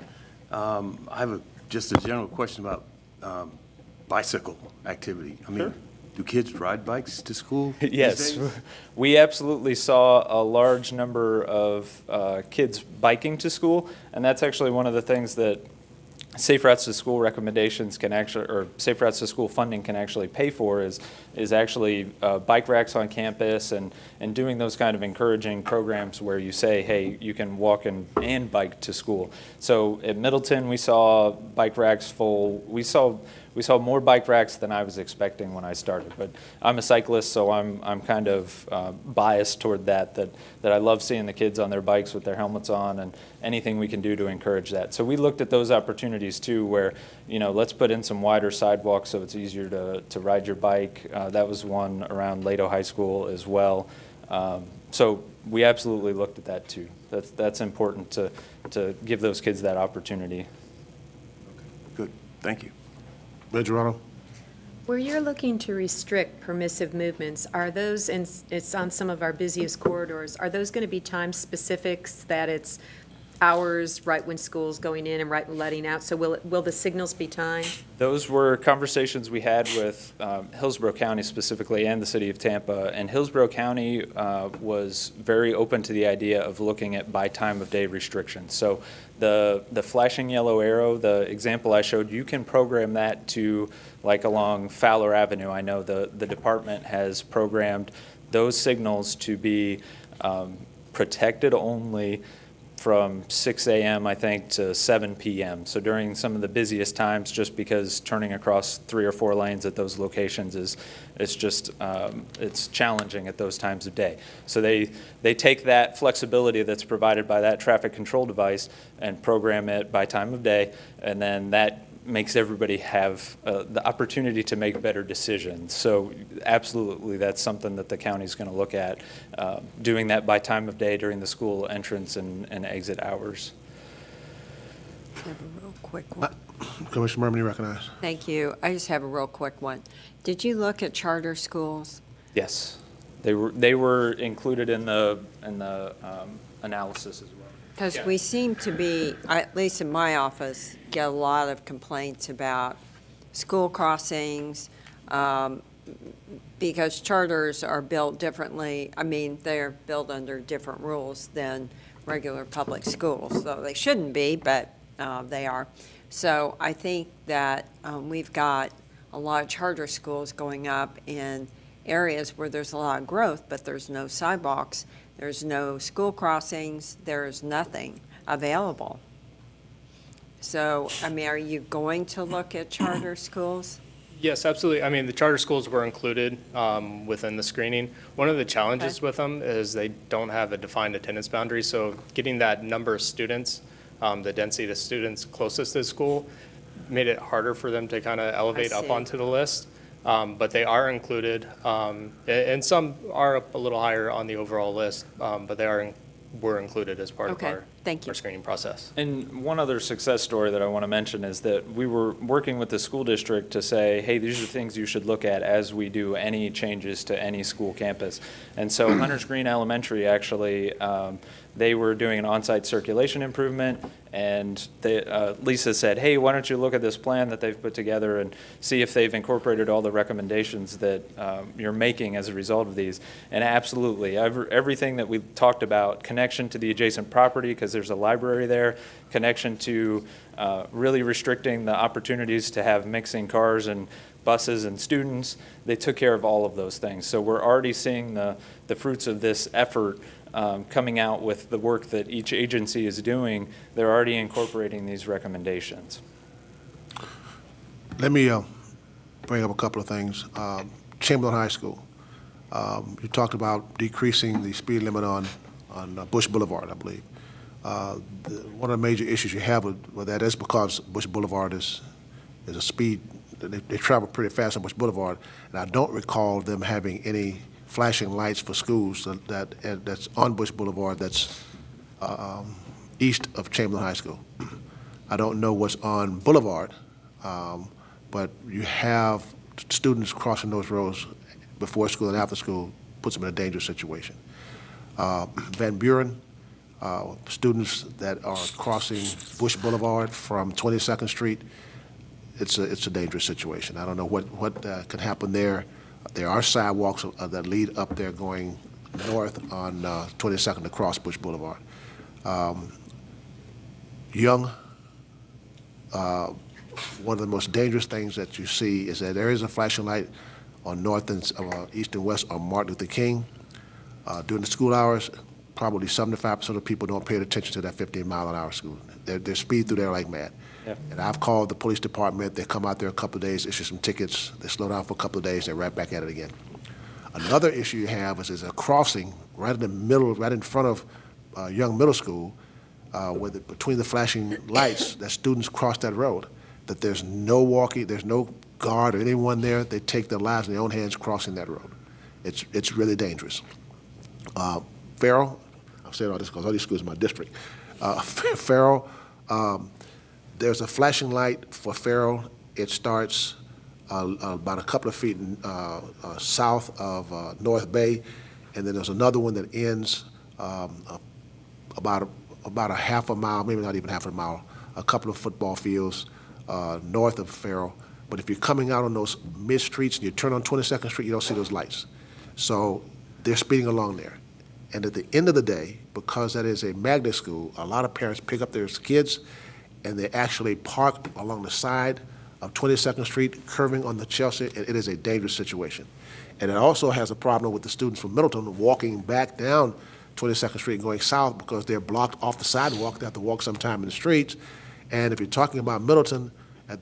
I have just a general question about bicycle activity. I mean,
Sure.
Do kids ride bikes to school these
Yes,
days?
we absolutely saw a large number of kids biking to school, and that's actually one of the things that Safe Routes to School recommendations can actually, or Safe Routes to School funding can actually pay for is actually bike racks on campus and doing those kind of encouraging programs where you say, hey, you can walk and bike to school. So at Middleton, we saw bike racks full. We saw more bike racks than I was expecting when I started. But I'm a cyclist, so I'm kind of biased toward that I love seeing the kids on their bikes with their helmets on and anything we can do to encourage that. So we looked at those opportunities too where, let's put in some wider sidewalks so it's easier to ride your bike. That was one around Lato High School as well. So we absolutely looked at that too. That's important to give those kids that opportunity.
Good, thank you.
Mayor Gerardo.
Where you're looking to restrict permissive movements, are those, and it's on some of our busiest corridors, are those going to be time specifics that it's hours right when school's going in and right when letting out? So will the signals be timed?
Those were conversations we had with Hillsborough County specifically and the city of Tampa. And Hillsborough County was very open to the idea of looking at by time of day restrictions. So the flashing yellow arrow, the example I showed, you can program that to like along Fowler Avenue. I know the department has programmed those signals to be protected only from 6 a.m., I think, to 7 p.m. So during some of the busiest times, just because turning across 3 or 4 lanes at those locations it's challenging at those times of day. So they take that flexibility that's provided by that traffic control device and program it by time of day, and then that makes everybody have the opportunity to make better decisions. So absolutely, that's something that the county's going to look at, doing that by time of day during the school entrance and exit hours.
I have a real quick one.
Commissioner Merman, you recognize.
Thank you. I just have a real quick one. Did you look at charter schools?
Yes, they were included in the analysis as well.
Because we seem to be, at least in my office, get a lot of complaints about school crossings, because charters are built differently. I mean, they're built under different rules than regular public schools, though they shouldn't be, but they are. So I think that we've got a lot of charter schools going up in areas where there's a lot of growth, but there's no sidewalks. There's no school crossings, there's nothing available. So, I mean, are you going to look at charter schools?
Yes, absolutely. I mean, the charter schools were included within the screening. One of the challenges with them is they don't have a defined attendance boundary, so getting that number of students, the density of students closest to the school, made it harder for them to kind of elevate up onto the list. But they are included, and some are up a little higher on the overall list, but they were included as part of our screening process.
And one other success story that I want to mention is that we were working with the school district to say, hey, these are things you should look at as we do any changes to any school campus. And so Hunters Green Elementary actually, they were doing an on-site circulation improvement, and Lisa said, hey, why don't you look at this plan that they've put together and see if they've incorporated all the recommendations that you're making as a result of these. And absolutely, everything that we talked about, connection to the adjacent property, because there's a library there, connection to really restricting the opportunities to have mixing cars and buses and students, they took care of all of those things. So we're already seeing the fruits of this effort coming out with the work that each agency is doing. They're already incorporating these recommendations.
Let me bring up a couple of things. Chamberlain High School. You talked about decreasing the speed limit on Bush Boulevard, I believe. One of the major issues you have with that is because Bush Boulevard is a speed they travel pretty fast on Bush Boulevard, and I don't recall them having any flashing lights for schools that's on Bush Boulevard that's east of Chamberlain High School. I don't know what's on Boulevard, but you have students crossing those roads before school and after school, puts them in a dangerous situation. Van Buren, students that are crossing Bush Boulevard from 22nd Street, it's a dangerous situation. I don't know what could happen there. There are sidewalks that lead up there going north on 22nd across Bush Boulevard. One of the most dangerous things that you see is that there is a flashing light on north and east and west on Martin Luther King. During the school hours, probably 75% of people don't pay attention to that 15-mile-an-hour school. They speed through there like mad.
Yeah.
And I've called the police department. They come out there a couple of days, issue some tickets. They slow down for a couple of days. They're right back at it again. Another issue you have is a crossing right in the middle, right in front of Young Middle School, between the flashing lights, that students cross that road, that there's no walking, there's no guard or anyone there. They take their lives in their own hands crossing that road. It's really dangerous. Farrell, I'm saying all this because all these schools in my district. Farrell, there's a flashing light for Farrell. It starts about a couple of feet south of North Bay, and then there's another one that ends about a half a mile, maybe not even half a mile, a couple of football fields north of Farrell. But if you're coming out on those mid-streets and you turn on 22nd Street, you don't see those lights. So they're speeding along there. And at the end of the day, because that is a magnet school, a lot of parents pick up their kids and they actually park along the side of 22nd Street, curving on the Chelsea, and it is a dangerous situation. And it also has a problem with the students from Middleton walking back down 22nd Street and going south because they're blocked off the sidewalk. They have to walk sometime in the streets. And if you're talking about Middleton,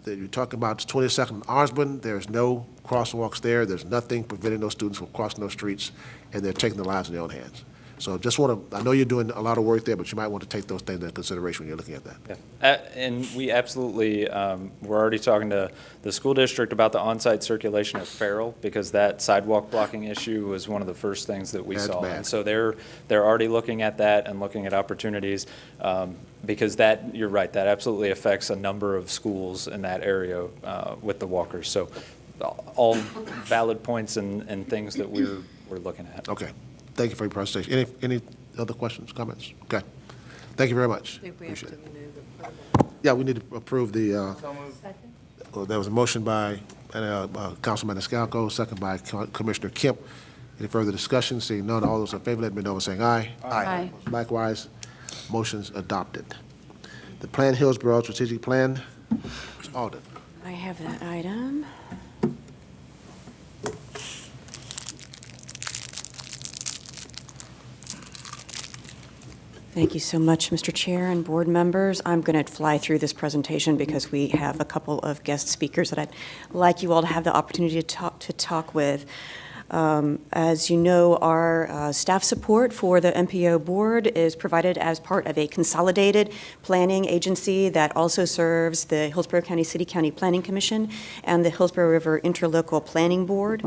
you're talking about 22nd and Osborne, there's no crosswalks there. There's nothing preventing those students from crossing those streets, and they're taking their lives in their own hands. So just want to, I know you're doing a lot of work there, but you might want to take those things into consideration when you're looking at that.
Yeah. And we absolutely, we're already talking to the school district about the on-site circulation at Farrell, because that sidewalk blocking issue was one of the first things that we
That's
saw.
bad.
And so they're already looking at that and looking at opportunities, because that, you're right, that absolutely affects a number of schools in that area with the walkers. So all valid points and things that we're looking at.
Okay. Thank you for your presentation. Any other questions, comments? Okay. Thank you very much.
I think we have to
Appreciate it.
move approval.
Yeah, we need to approve the, well, there was a motion by Councilman Maniscalco, second by Commissioner Kemp. Any further discussion? Seeing none, all those in favor, let me know by saying aye.
Aye.
Likewise, motion's adopted. The Plan Hillsborough Strategic Plan, Ms. Alden.
I have that item. Thank you so much, Mr. Chair and board members. I'm going to fly through this presentation because we have a couple of guest speakers that I'd like you all to have the opportunity to talk with. As you know, our staff support for the MPO board is provided as part of a consolidated planning agency that also serves the Hillsborough County City-County Planning Commission and the Hillsborough River Interlocal Planning Board.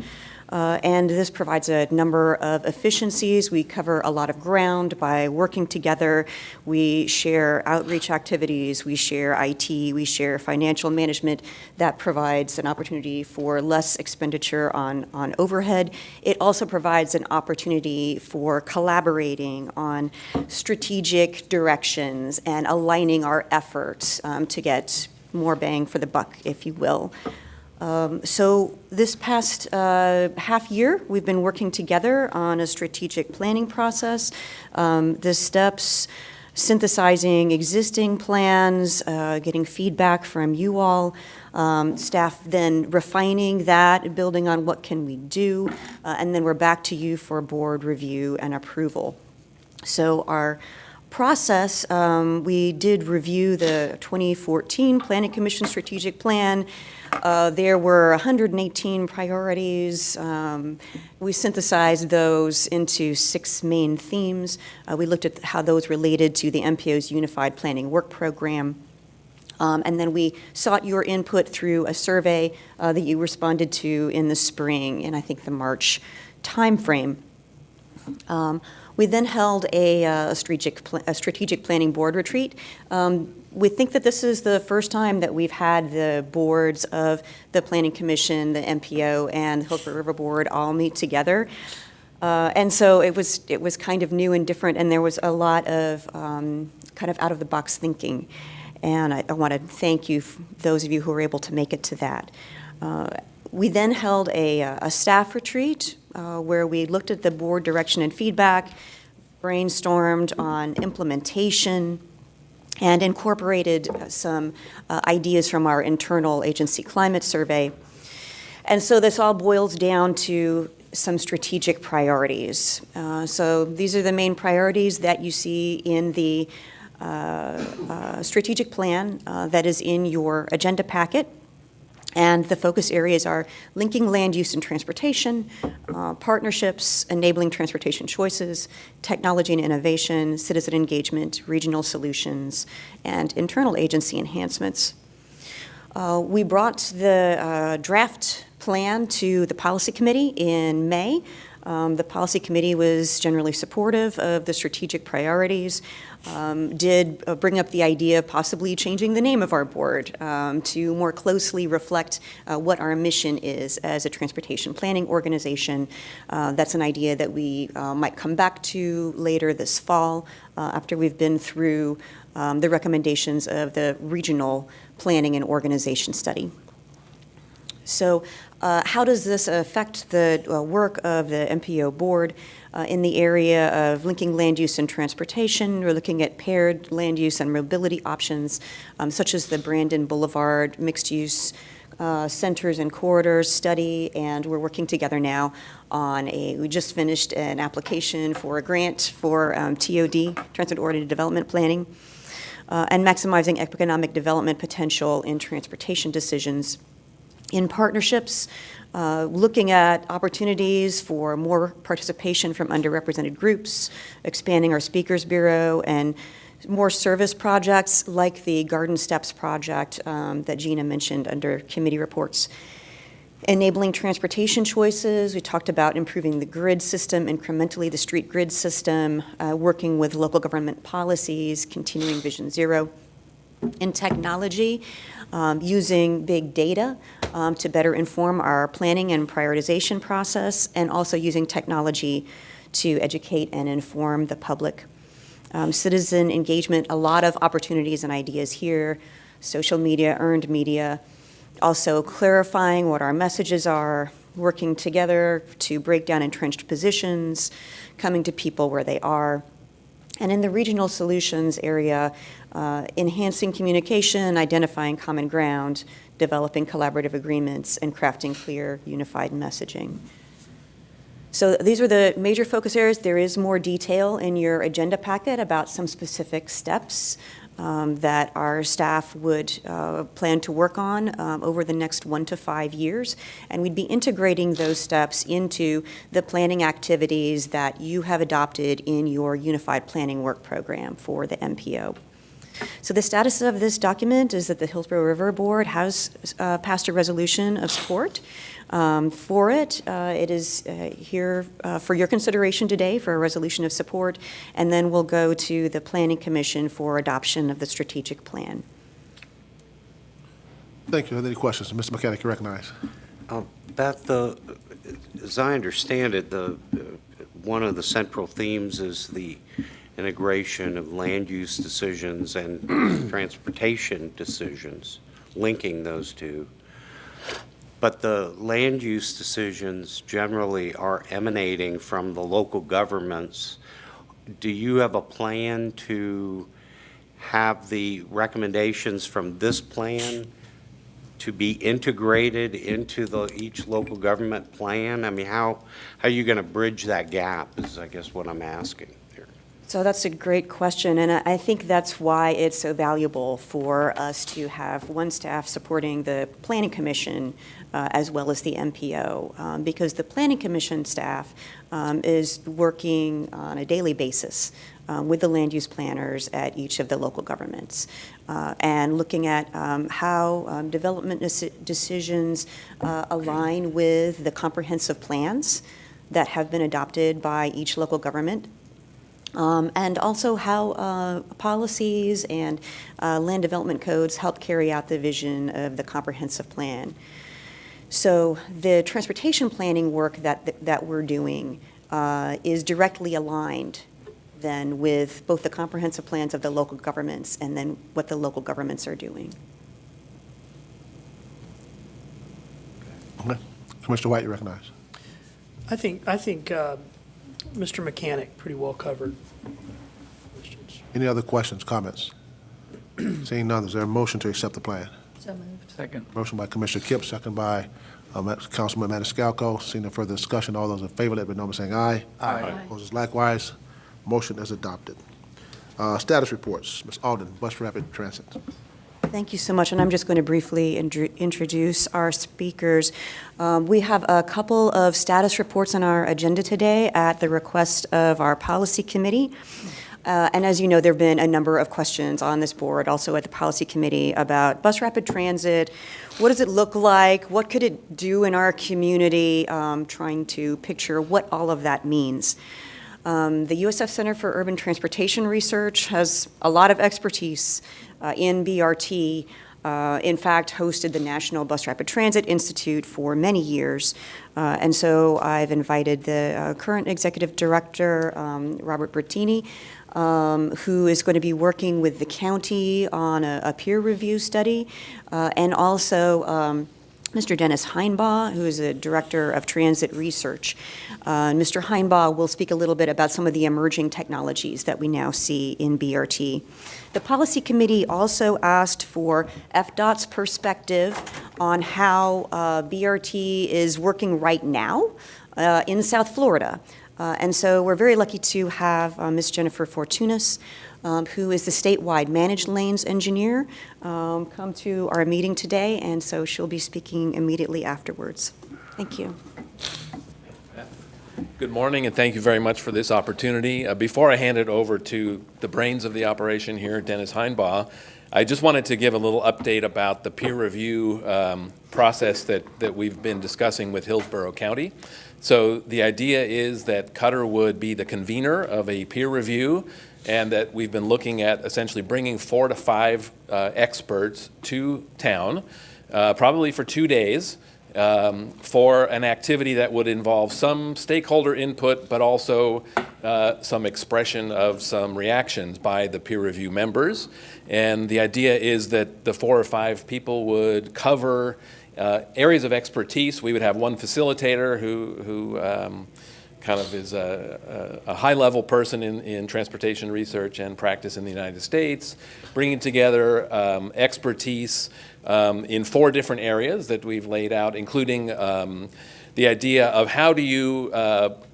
And this provides a number of efficiencies. We cover a lot of ground by working together. We share outreach activities, we share IT, we share financial management. That provides an opportunity for less expenditure on overhead. It also provides an opportunity for collaborating on strategic directions and aligning our efforts to get more bang for the buck, if you will. So this past half year, we've been working together on a strategic planning process. The steps, synthesizing existing plans, getting feedback from you all, staff then refining that, building on what can we do, and then we're back to you for board review and approval. So our process, we did review the 2014 Planning Commission Strategic Plan. There were 118 priorities. We synthesized those into 6 main themes. We looked at how those related to the MPO's Unified Planning Work Program.
And then we sought your input through a survey that you responded to in the spring, in I think the March timeframe. We then held a strategic planning board retreat. We think that this is the first time that we've had the boards of the Planning Commission, the MPO, and the Hillsborough River Board all meet together. And so it was kind of new and different, and there was a lot of kind of out-of-the-box thinking. And I want to thank you, those of you who were able to make it to that. We then held a staff retreat where we looked at the board direction and feedback, brainstormed on implementation, and incorporated some ideas from our internal agency climate survey. And so this all boils down to some strategic priorities. So these are the main priorities that you see in the strategic plan that is in your agenda packet. And the focus areas are linking land use and transportation, partnerships, enabling transportation choices, technology and innovation, citizen engagement, regional solutions, and internal agency enhancements. We brought the draft plan to the policy committee in May. The policy committee was generally supportive of the strategic priorities, did bring up the idea of possibly changing the name of our board to more closely reflect what our mission is as a transportation planning organization. That's an idea that we might come back to later this fall after we've been through the recommendations of the regional planning and organization study. So how does this affect the work of the MPO board in the area of linking land use and transportation? We're looking at paired land use and mobility options, such as the Brandon Boulevard mixed-use centers and corridors study, and we're working together now on we just finished an application for a grant for TOD, Transit-Oriented Development Planning, and maximizing economic development potential in transportation decisions. In partnerships, looking at opportunities for more participation from underrepresented groups, expanding our Speakers Bureau, and more service projects like the Garden Steps project that Gina mentioned under committee reports. Enabling transportation choices, we talked about improving the grid system, incrementally the street grid system, working with local government policies, continuing Vision Zero. In technology, using big data to better inform our planning and prioritization process, and also using technology to educate and inform the public. Citizen engagement, a lot of opportunities and ideas here, social media, earned media, also clarifying what our messages are, working together to break down entrenched positions, coming to people where they are. And in the regional solutions area, enhancing communication, identifying common ground, developing collaborative agreements, and crafting clear, unified messaging. So these are the major focus areas. There is more detail in your agenda packet about some specific steps that our staff would plan to work on over the next 1 to 5 years. And we'd be integrating those steps into the planning activities that you have adopted in your Unified Planning Work Program for the MPO. So the status of this document is that the Hillsborough River Board has passed a resolution of support for it. It is here for your consideration today for a resolution of support, and then we'll go to the Planning Commission for adoption of the strategic plan.
Thank you. Are there any questions? Mr. Mechanic, you recognize.
Beth, as I understand it, one of the central themes is the integration of land use decisions and transportation decisions, linking those two. But the land use decisions generally are emanating from the local governments. Do you have a plan to have the recommendations from this plan to be integrated into each local government plan? I mean, how are you going to bridge that gap is, I guess, what I'm asking here.
So that's a great question, and I think that's why it's so valuable for us to have one staff supporting the Planning Commission as well as the MPO, because the Planning Commission staff is working on a daily basis with the land use planners at each of the local governments and looking at how development decisions align with the comprehensive plans that have been adopted by each local government. And also how policies and land development codes help carry out the vision of the comprehensive plan. So the transportation planning work that we're doing is directly aligned then with both the comprehensive plans of the local governments and then what the local governments are doing.
Okay. Commissioner White, you recognize.
I think Mr. Mechanic pretty well covered questions.
Any other questions, comments? Seeing none, is there a motion to accept the plan?
So moved.
Second.
Motion by Commissioner Kipp, second by Councilman Maniscalco. Seeing no further discussion, all those in favor, let it be known by saying aye.
Aye.
Opposers likewise. Motion is adopted. Status reports. Ms. Alden, Bus Rapid Transit.
Thank you so much, and I'm just going to briefly introduce our speakers. We have a couple of status reports on our agenda today at the request of our policy committee. And as you know, there have been a number of questions on this board, also at the policy committee, about bus rapid transit. What does it look like? What could it do in our community? Trying to picture what all of that means. The USF Center for Urban Transportation Research has a lot of expertise in BRT, in fact, hosted the National Bus Rapid Transit Institute for many years. And so I've invited the current executive director, Robert Bertini, who is going to be working with the county on a peer review study, and also Mr. Dennis Heinbaugh, who is a director of transit research. Mr. Heinbaugh will speak a little bit about some of the emerging technologies that we now see in BRT. The policy committee also asked for FDOT's perspective on how BRT is working right now in South Florida. And so we're very lucky to have Ms. Jennifer Fortunas, who is the statewide managed lanes engineer, come to our meeting today, and so she'll be speaking immediately afterwards. Thank you.
Good morning, and thank you very much for this opportunity. Before I hand it over to the brains of the operation here, Dennis Heinbaugh, I just wanted to give a little update about the peer review process that we've been discussing with Hillsborough County. So the idea is that Cutter would be the convener of a peer review, and that we've been looking at essentially bringing 4 to 5 experts to town, probably for 2 days, for an activity that would involve some stakeholder input, but also some expression of some reactions by the peer review members. And the idea is that the 4 or 5 people would cover areas of expertise. We would have one facilitator who kind of is a high-level person in transportation research and practice in the United States, bringing together expertise in 4 different areas that we've laid out, including the idea of how do you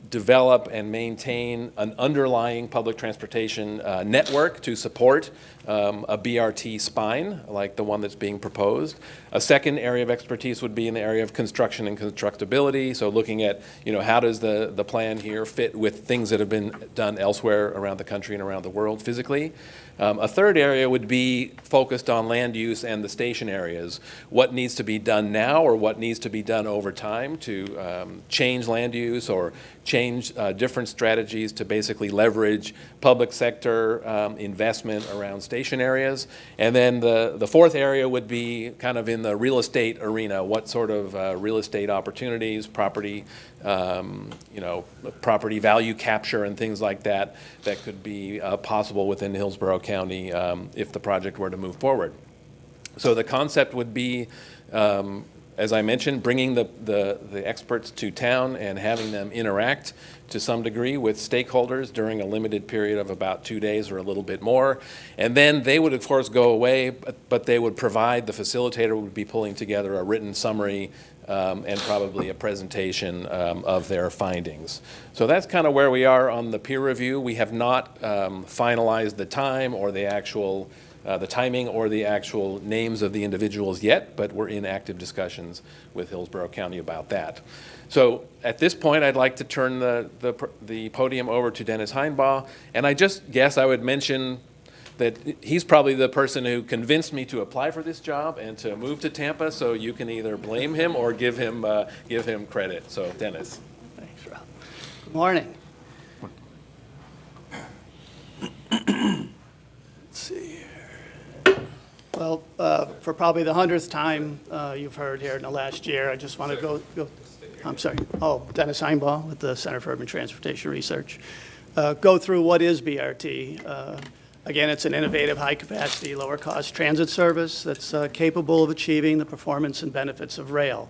develop and maintain an underlying public transportation network to support a BRT spine like the one that's being proposed. A second area of expertise would be in the area of construction and constructability, so looking at, how does the plan here fit with things that have been done elsewhere around the country and around the world physically. A third area would be focused on land use and the station areas. What needs to be done now or what needs to be done over time to change land use or change different strategies to basically leverage public sector investment around station areas. And then the fourth area would be kind of in the real estate arena. What sort of real estate opportunities, property, property value capture and things like that could be possible within Hillsborough County if the project were to move forward. So the concept would be as I mentioned, bringing the experts to town and having them interact to some degree with stakeholders during a limited period of about 2 days or a little bit more. And then they would, of course, go away, but they would provide, the facilitator would be pulling together a written summary and probably a presentation of their findings. So that's kind of where we are on the peer review. We have not finalized the time or the actual the timing or the actual names of the individuals yet, but we're in active discussions with Hillsborough County about that. So at this point, I'd like to turn the podium over to Dennis Heinbaugh, and I just guess I would mention that he's probably the person who convinced me to apply for this job and to move to Tampa, so you can either blame him or give him credit. So Dennis.
Thanks, Rob. Good morning. Let's see here. Well, for probably the 100th time you've heard here in the last year, I just want to go I'm sorry. Oh, Dennis Heinbaugh with the Center for Urban Transportation Research. Go through what is BRT. Again, it's an innovative, high-capacity, lower-cost transit service that's capable of achieving the performance and benefits of rail.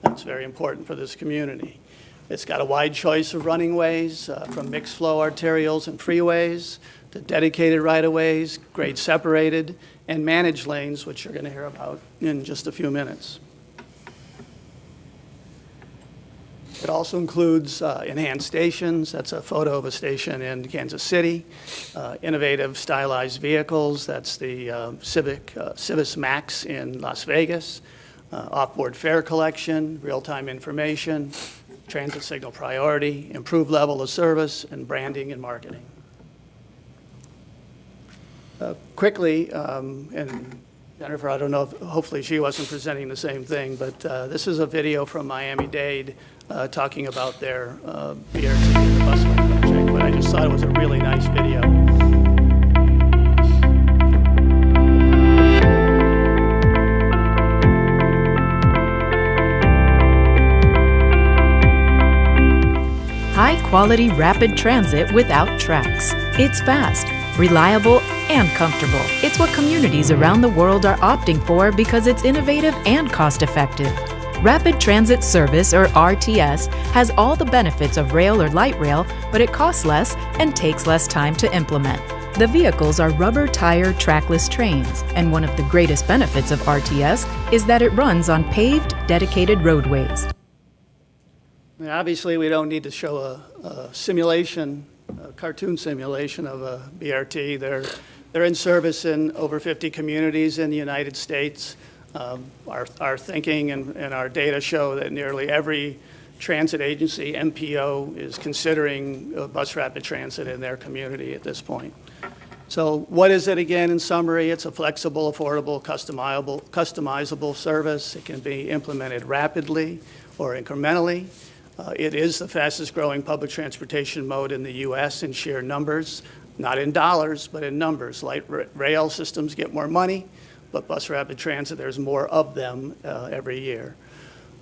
That's very important for this community. It's got a wide choice of running ways, from mixed-flow arterials and freeways to dedicated right-of-ways, grade separated, and managed lanes, which you're going to hear about in just a few minutes. It also includes enhanced stations. That's a photo of a station in Kansas City. Innovative stylized vehicles. That's the Civis Max in Las Vegas. Off-board fare collection, real-time information, transit signal priority, improved level of service, and branding and marketing. Quickly, and Jennifer, I don't know if, hopefully she wasn't presenting the same thing, but this is a video from Miami-Dade talking about their BRT and the busway project, but I just thought it was a really nice video.
High-quality rapid transit without tracks. It's fast, reliable, and comfortable. It's what communities around the world are opting for because it's innovative and cost-effective. Rapid Transit Service, or RTS, has all the benefits of rail or light rail, but it costs less and takes less time to implement. The vehicles are rubber-tire trackless trains, and one of the greatest benefits of RTS is that it runs on paved, dedicated roadways.
I mean, obviously, we don't need to show a simulation, a cartoon simulation of a BRT. They're in service in over 50 communities in the United States. Our thinking and our data show that nearly every transit agency, MPO, is considering bus rapid transit in their community at this point. So what is it again in summary? It's a flexible, affordable, customizable service. It can be implemented rapidly or incrementally. It is the fastest growing public transportation mode in the U.S. in sheer numbers, not in dollars, but in numbers. Light rail systems get more money, but bus rapid transit, there's more of them every year.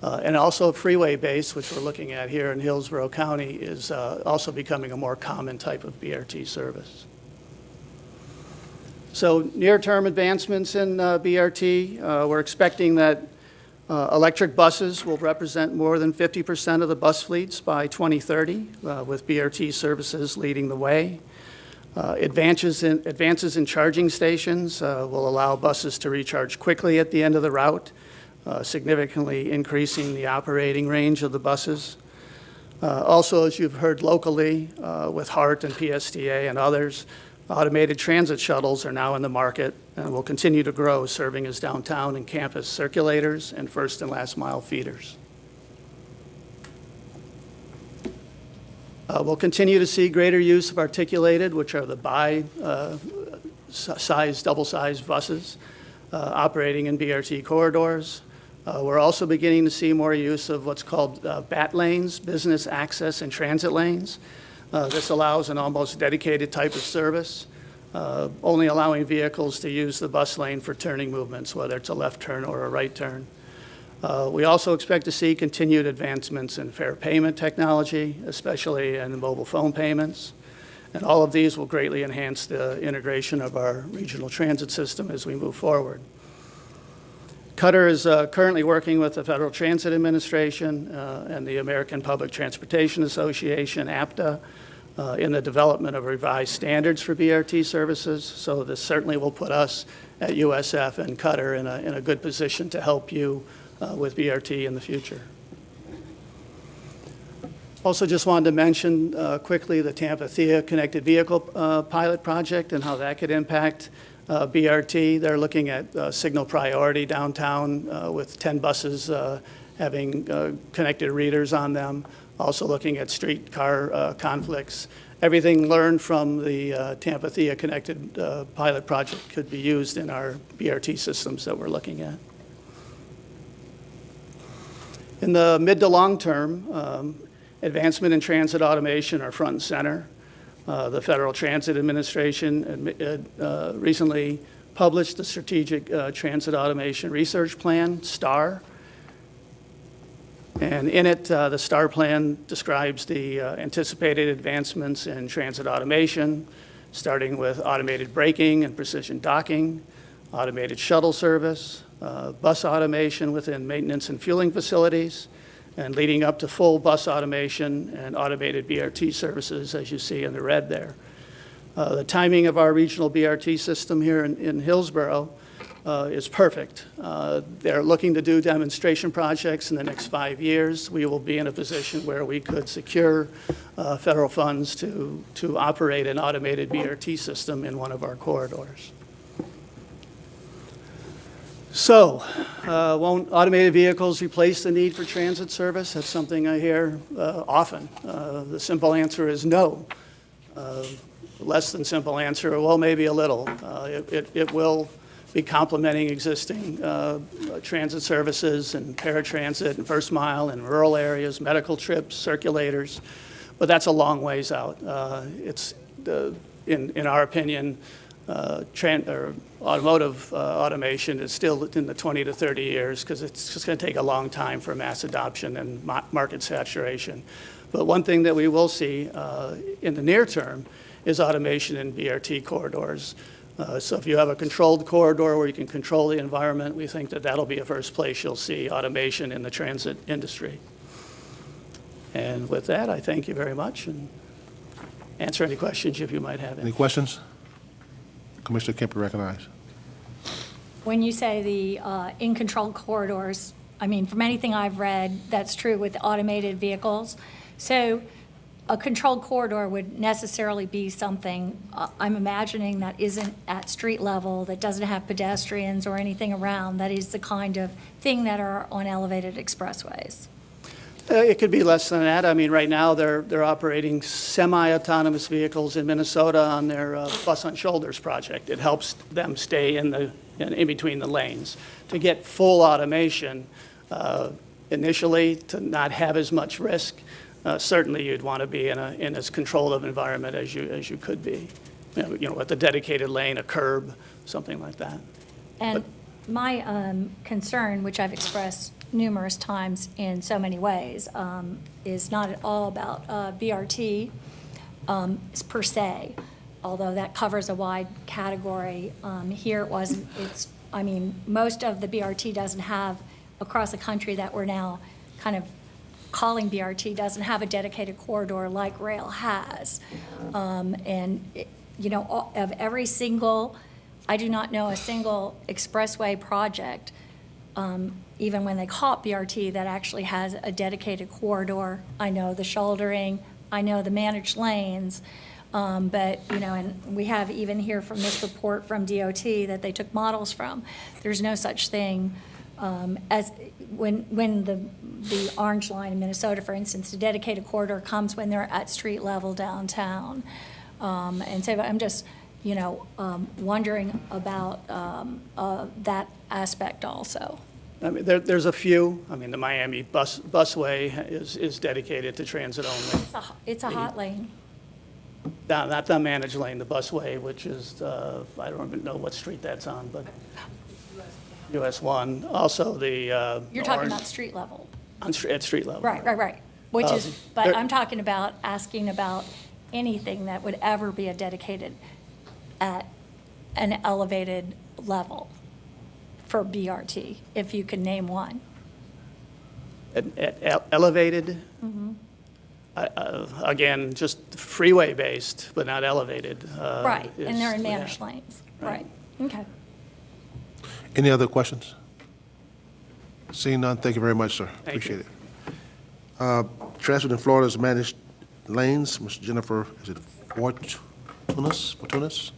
And also freeway-based, which we're looking at here in Hillsborough County, is also becoming a more common type of BRT service. So near-term advancements in BRT, we're expecting that electric buses will represent more than 50% of the bus fleets by 2030, with BRT services leading the way. Advances in charging stations will allow buses to recharge quickly at the end of the route, significantly increasing the operating range of the buses. Also, as you've heard locally with HART and PSTA and others, automated transit shuttles are now in the market and will continue to grow, serving as downtown and campus circulators and first and last mile feeders. We'll continue to see greater use of articulated, which are the double-sized buses operating in BRT corridors. We're also beginning to see more use of what's called BAT lanes, business access and transit lanes. This allows an almost dedicated type of service, only allowing vehicles to use the bus lane for turning movements, whether it's a left turn or a right turn. We also expect to see continued advancements in fare payment technology, especially in mobile phone payments. And all of these will greatly enhance the integration of our regional transit system as we move forward. Qatar is currently working with the Federal Transit Administration and the American Public Transportation Association, APTA, in the development of revised standards for BRT services. So this certainly will put us at USF and Qatar in a good position to help you with BRT in the future. Also just wanted to mention quickly the Tampa-Thea Connected Vehicle Pilot Project and how that could impact BRT. They're looking at signal priority downtown with 10 buses having connected readers on them. Also looking at streetcar conflicts. Everything learned from the Tampa-Thea Connected Pilot Project could be used in our BRT systems that we're looking at. In the mid to long term, advancement in transit automation are front and center. The Federal Transit Administration recently published the Strategic Transit Automation Research Plan, STAR. And in it, the STAR plan describes the anticipated advancements in transit automation, starting with automated braking and precision docking, automated shuttle service, bus automation within maintenance and fueling facilities, and leading up to full bus automation and automated BRT services, as you see in the red there. The timing of our regional BRT system here in Hillsborough is perfect. They're looking to do demonstration projects in the next 5 years. We will be in a position where we could secure federal funds to operate an automated BRT system in one of our corridors. So, won't automated vehicles replace the need for transit service? That's something I hear often. The simple answer is no. Less than simple answer, well, maybe a little. It will be complementing existing transit services and paratransit and first mile in rural areas, medical trips, circulators, but that's a long ways out. In our opinion, automotive automation is still in the 20 to 30 years because it's just going to take a long time for mass adoption and market saturation. But one thing that we will see in the near term is automation in BRT corridors. So if you have a controlled corridor where you can control the environment, we think that that'll be a first place you'll see automation in the transit industry. And with that, I thank you very much and answer any questions if you might have any.
Any questions? Commissioner Kemper recognized.
When you say the in-controlled corridors, I mean, from anything I've read, that's true with automated vehicles. So a controlled corridor would necessarily be something, I'm imagining, that isn't at street level, that doesn't have pedestrians or anything around, that is the kind of thing that are on elevated expressways.
It could be less than that. I mean, right now, they're operating semi-autonomous vehicles in Minnesota on their Bus on Shoulders project. It helps them stay in between the lanes. To get full automation, initially, to not have as much risk, certainly you'd want to be in as controlled of environment as you could be. You know, with a dedicated lane, a curb, something like that.
And my concern, which I've expressed numerous times in so many ways, is not at all about BRT per se, although that covers a wide category. Here it wasn't. I mean, most of the BRT doesn't have, across the country that we're now kind of calling BRT, doesn't have a dedicated corridor like rail has. You know, of every single, I do not know a single expressway project, even when they call it BRT, that actually has a dedicated corridor. I know the shouldering, I know the managed lanes, but, you know, and we have even here from this report from DOT that they took models from, there's no such thing as when the orange line in Minnesota, for instance, the dedicated corridor comes when they're at street level downtown. And so I'm just, you know, wondering about that aspect also.
I mean, there's a few. I mean, the Miami busway is dedicated to transit only.
It's a hot lane.
No, not the managed lane, the busway, which is, I don't even know what street that's on, but US 1. Also the
You're talking about street level.
At street level.
Right. Which is, but I'm talking about asking about anything that would ever be a dedicated at an elevated level. for BRT, if you could name one?
Elevated? Again, just freeway-based, but not elevated.
Right, and they're in
yeah.
managed lanes, right, okay.
Any other questions? Seeing none, thank you very much, sir.
Thank
Appreciate it. Transit in Florida's managed lanes, Ms. Jennifer, is it Fortunas?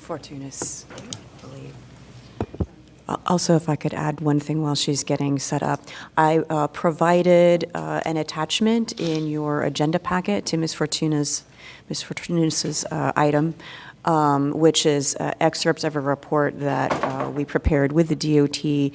Fortunas, I believe. Also, if I could add one thing while she's getting set up, I provided an attachment in your agenda packet to Ms. Fortunas's item, which is excerpts of a report that we prepared with the DOT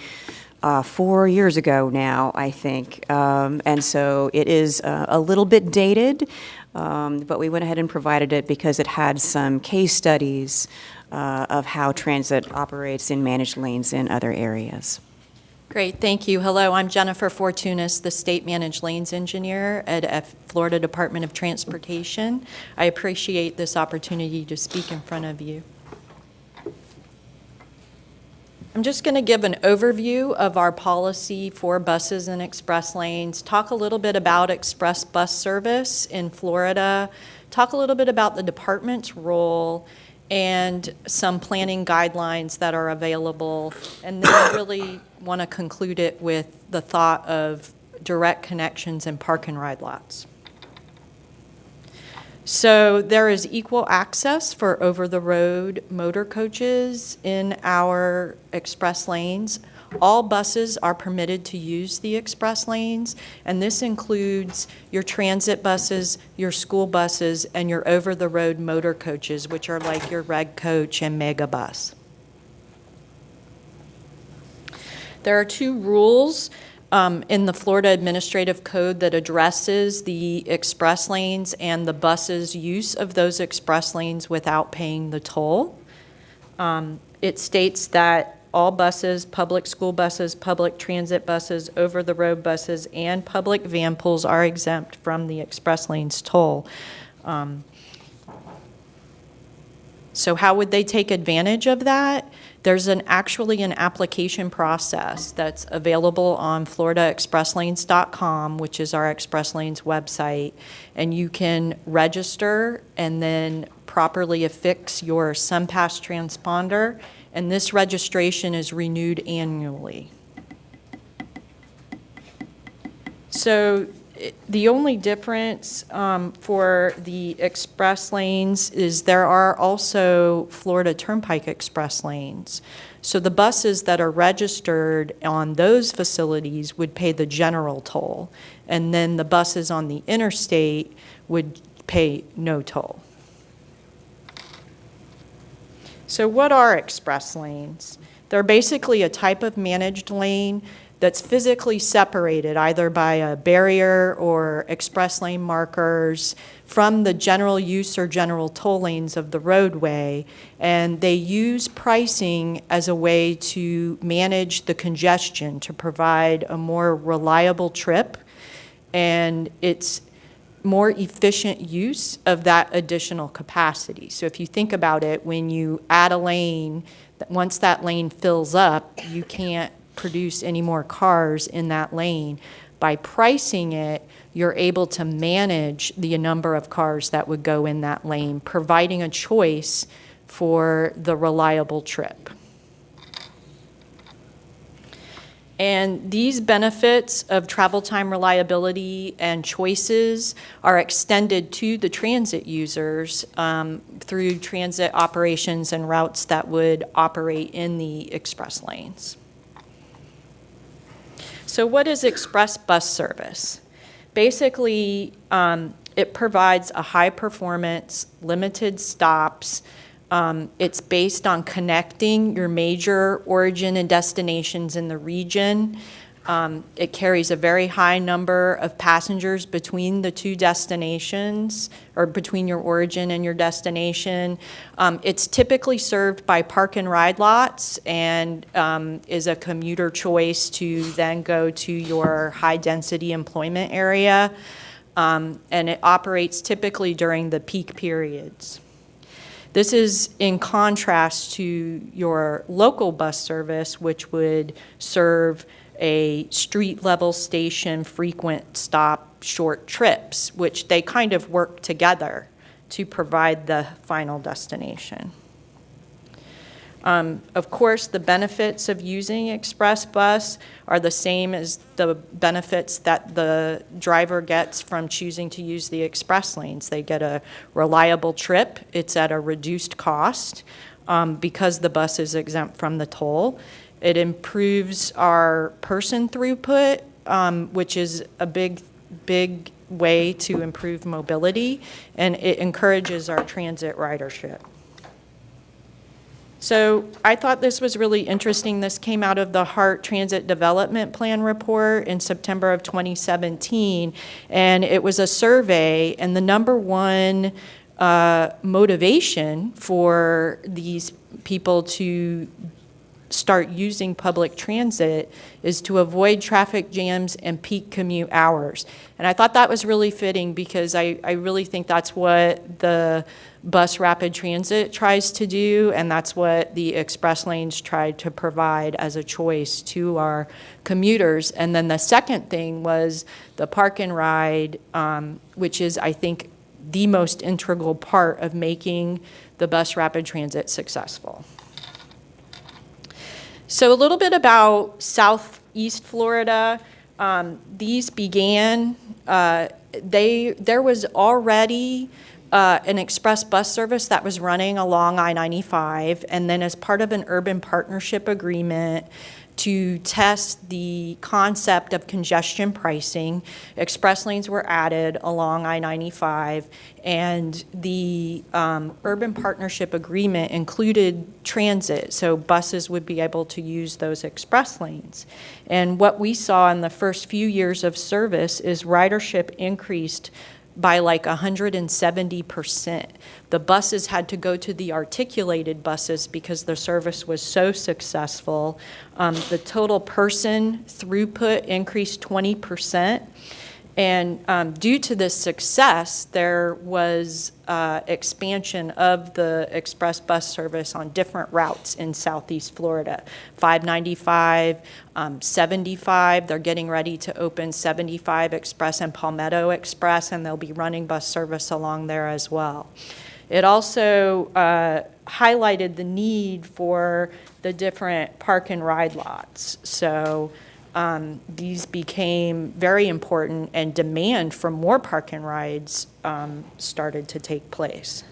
4 years ago now, I think. And so it is a little bit dated, but we went ahead and provided it because it had some case studies of how transit operates in managed lanes in other areas.
Great, thank you. Hello, I'm Jennifer Fortunas, the State Managed Lanes Engineer at Florida Department of Transportation. I appreciate this opportunity to speak in front of you. I'm just going to give an overview of our policy for buses and express lanes, talk a little bit about express bus service in Florida, talk a little bit about the department's role, and some planning guidelines that are available, and then I really want to conclude it with the thought of direct connections and park and ride lots. So there is equal access for over-the-road motor coaches in our express lanes. All buses are permitted to use the express lanes, and this includes your transit buses, your school buses, and your over-the-road motor coaches, which are like your Red Coach and Mega Bus. There are 2 rules in the Florida Administrative Code that addresses the express lanes and the bus's use of those express lanes without paying the toll. It states that all buses, public school buses, public transit buses, over-the-road buses, and public van pools are exempt from the express lanes toll. So how would they take advantage of that? There's actually an application process that's available on floridaexpresslanes.com, which is our express lanes website, and you can register and then properly affix your SunPass transponder, and this registration is renewed annually. So the only difference for the express lanes is there are also Florida Turnpike express lanes. So the buses that are registered on those facilities would pay the general toll, and then the buses on the interstate would pay no toll. So what are express lanes? They're basically a type of managed lane that's physically separated either by a barrier or express lane markers from the general use or general toll lanes of the roadway, and they use pricing as a way to manage the congestion, to provide a more reliable trip, and it's more efficient use of that additional capacity. So if you think about it, when you add a lane, once that lane fills up, you can't produce any more cars in that lane. By pricing it, you're able to manage the number of cars that would go in that lane, providing a choice for the reliable trip. And these benefits of travel time reliability and choices are extended to the transit users through transit operations and routes that would operate in the express lanes. So what is express bus service? Basically, it provides a high-performance, limited stops. It's based on connecting your major origin and destinations in the region. It carries a very high number of passengers between the 2 destinations, or between your origin and your destination. It's typically served by park and ride lots and is a commuter choice to then go to your high-density employment area. And it operates typically during the peak periods. This is in contrast to your local bus service, which would serve a street-level station, frequent stop, short trips, which they kind of work together to provide the final destination. Of course, the benefits of using Express Bus are the same as the benefits that the driver gets from choosing to use the express lanes. They get a reliable trip. It's at a reduced cost because the bus is exempt from the toll. It improves our person throughput, which is a big way to improve mobility, and it encourages our transit ridership. So I thought this was really interesting. This came out of the HART Transit Development Plan report in September of 2017, and it was a survey, and the number one motivation for these people to start using public transit is to avoid traffic jams and peak commute hours. And I thought that was really fitting because I really think that's what the bus rapid transit tries to do, and that's what the express lanes try to provide as a choice to our commuters. And then the second thing was the park and ride, which is, I think, the most integral part of making the bus rapid transit successful. So a little bit about Southeast Florida. These began, there was already an express bus service that was running along I-95, and then as part of an urban partnership agreement to test the concept of congestion pricing, express lanes were added along I-95, and the urban partnership agreement included transit, so buses would be able to use those express lanes. And what we saw in the first few years of service is ridership increased by like 170%. The buses had to go to the articulated buses because the service was so successful. The total person throughput increased 20%. And due to this success, there was expansion of the express bus service on different routes in Southeast Florida. 595, 75, they're getting ready to open 75 Express and Palmetto Express, and they'll be running bus service along there as well. It also highlighted the need for the different park and ride lots. So these became very important, and demand for more park and rides started to take place.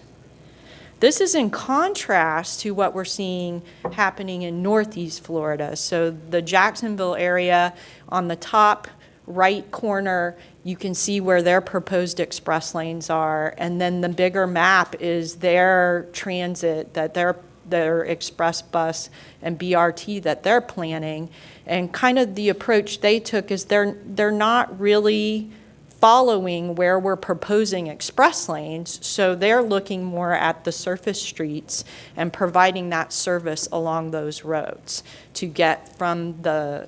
This is in contrast to what we're seeing happening in Northeast Florida. So the Jacksonville area, on the top right corner, you can see where their proposed express lanes are, and then the bigger map is their transit, that their express bus and BRT that they're planning. And kind of the approach they took is they're not really following where we're proposing express lanes, so they're looking more at the surface streets and providing that service along those roads to get from the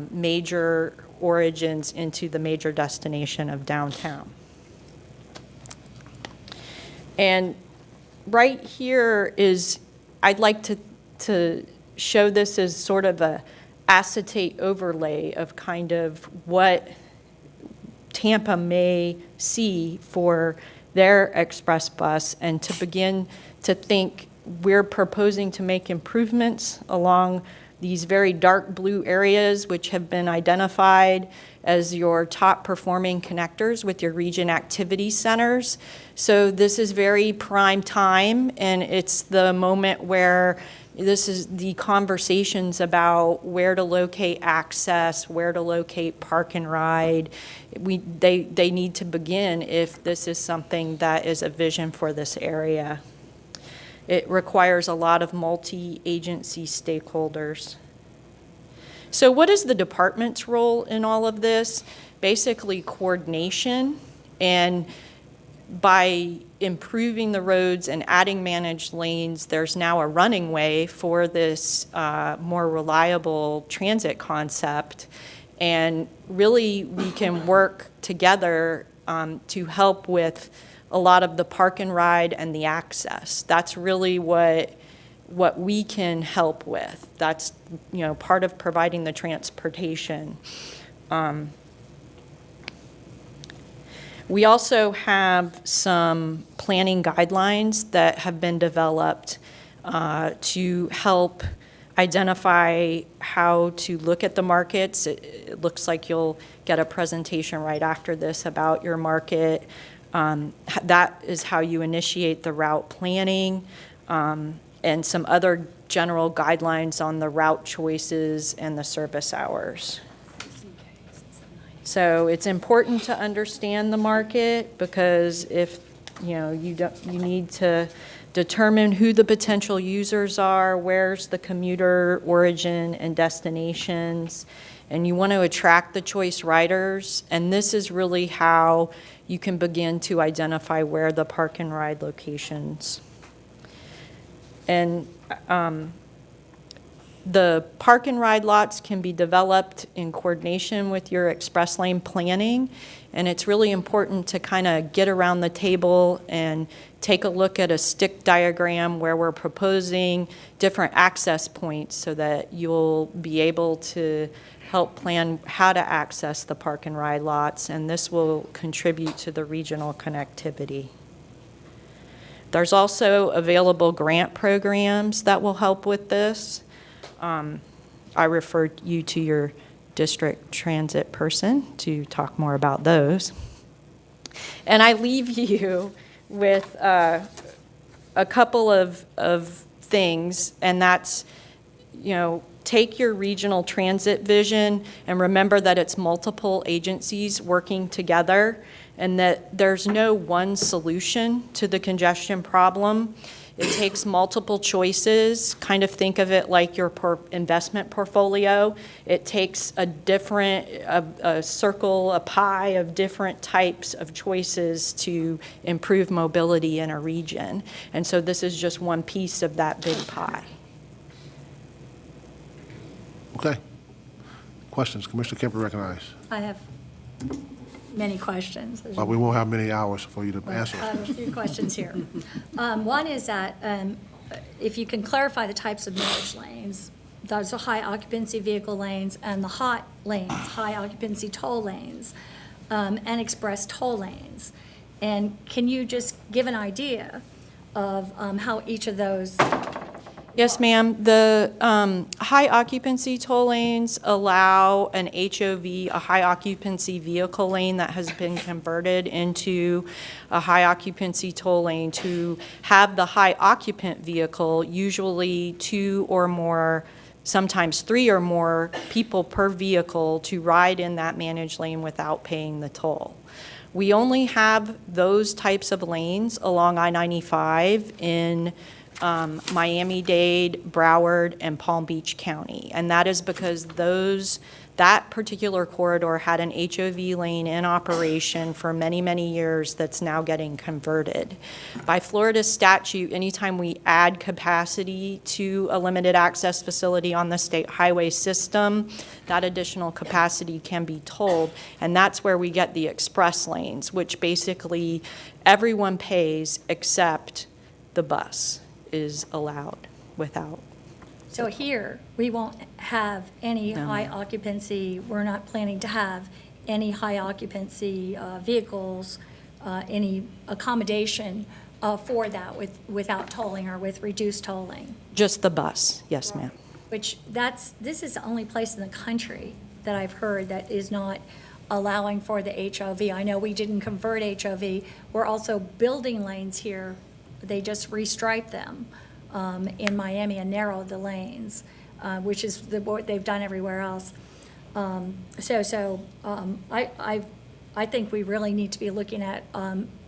major origins into the major destination of downtown. And right here is, I'd like to show this as sort of a acetate overlay of kind of what Tampa may see for their express bus, and to begin to think we're proposing to make improvements along these very dark blue areas which have been identified as your top performing connectors with your region activity centers. So this is very prime time, and it's the moment where this is the conversations about where to locate access, where to locate park and ride. They need to begin if this is something that is a vision for this area. It requires a lot of multi-agency stakeholders. So what is the department's role in all of this? Basically coordination, and by improving the roads and adding managed lanes, there's now a running way for this more reliable transit concept. And really, we can work together to help with a lot of the park and ride and the access. That's really what we can help with. That's, part of providing the transportation. We also have some planning guidelines that have been developed to help identify how to look at the markets. It looks like you'll get a presentation right after this about your market. That is how you initiate the route planning, and some other general guidelines on the route choices and the service hours. So it's important to understand the market, because if, you need to determine who the potential users are, where's the commuter origin and destinations, and you want to attract the choice riders. And this is really how you can begin to identify where the park and ride locations. And the park and ride lots can be developed in coordination with your express lane planning, and it's really important to kind of get around the table and take a look at a stick diagram where we're proposing different access points so that you'll be able to help plan how to access the park and ride lots, and this will contribute to the regional connectivity. There's also available grant programs that will help with this. I referred you to your district transit person to talk more about those. And I leave you with a couple of things, and that's, take your regional transit vision and remember that it's multiple agencies working together, and that there's no one solution to the congestion problem. It takes multiple choices. Kind of think of it like your investment portfolio. It takes a circle, a pie of different types of choices to improve mobility in a region. And so this is just one piece of that big pie.
Okay. Questions? Commissioner Kemper recognized.
I have many questions.
Well, we won't have many hours for you to
Well,
answer.
I have a few questions here. One is that if you can clarify the types of marriage lanes, those are high occupancy vehicle lanes and the hot lanes, high occupancy toll lanes, and express toll lanes. And can you just give an idea of how each of those?
Yes, ma'am. The high occupancy toll lanes allow an HOV, a high occupancy vehicle lane that has been converted into a high occupancy toll lane, to have the high occupant vehicle, usually 2 or more, sometimes 3 or more people per vehicle, to ride in that managed lane without paying the toll. We only have those types of lanes along I-95 in Miami-Dade, Broward, and Palm Beach County. And that is because that particular corridor had an HOV lane in operation for many, many years that's now getting converted. By Florida statute, anytime we add capacity to a limited access facility on the state highway system, that additional capacity can be tolled. And that's where we get the express lanes, which basically everyone pays except the bus is allowed without.
So here, we won't have any high occupancy, we're not planning to have any high occupancy vehicles, any accommodation for that without tolling or with reduced tolling.
Just the bus, yes, ma'am.
Which this is the only place in the country that I've heard that is not allowing for the HOV. I know we didn't convert HOV. We're also building lanes here. They just restriped them in Miami and narrowed the lanes, which is what they've done everywhere else. I think we really need to be looking at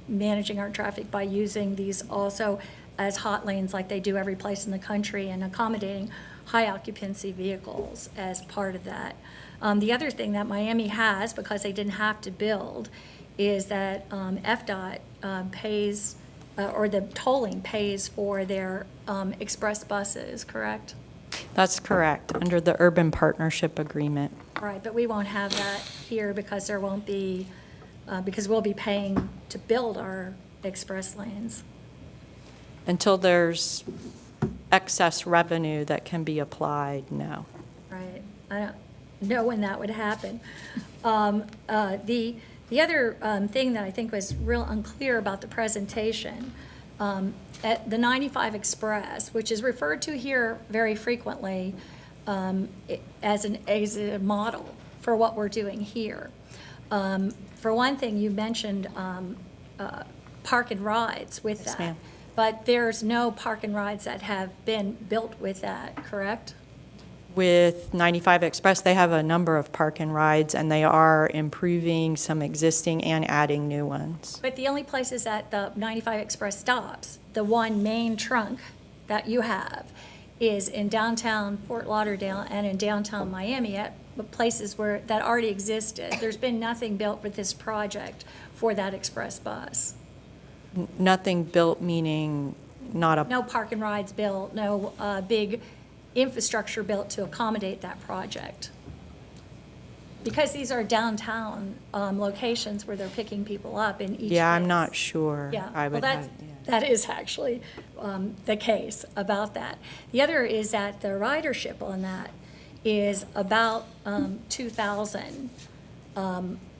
managing our traffic by using these also as hot lanes like they do every place in the country, and accommodating high occupancy vehicles as part of that. The other thing that Miami has, because they didn't have to build, is that FDOT pays, or the tolling pays for their express buses, correct?
That's correct, under the Urban Partnership Agreement.
Right, but we won't have that here because there won't be, because we'll be paying to build our express lanes.
Until there's excess revenue that can be applied, no.
Right. I don't know when that would happen. The other thing that I think was real unclear about the presentation, at the 95 Express, which is referred to here very frequently as a model for what we're doing here. For one thing, you mentioned park and rides with
Yes,
that.
ma'am.
But there's no park and rides that have been built with that, correct?
With 95 Express, they have a number of park and rides, and they are improving some existing and adding new ones.
But the only places that the 95 Express stops, the one main trunk that you have, is in downtown Fort Lauderdale and in downtown Miami at places where that already existed. There's been nothing built with this project for that express bus.
Nothing built, meaning not a,
No park and rides built, no big infrastructure built to accommodate that project. Because these are downtown locations where they're picking people up in each
yeah, I'm
case.
not sure.
Yeah,
I
well,
would have,
that is actually the case about that. The other is that the ridership on that is about 2,000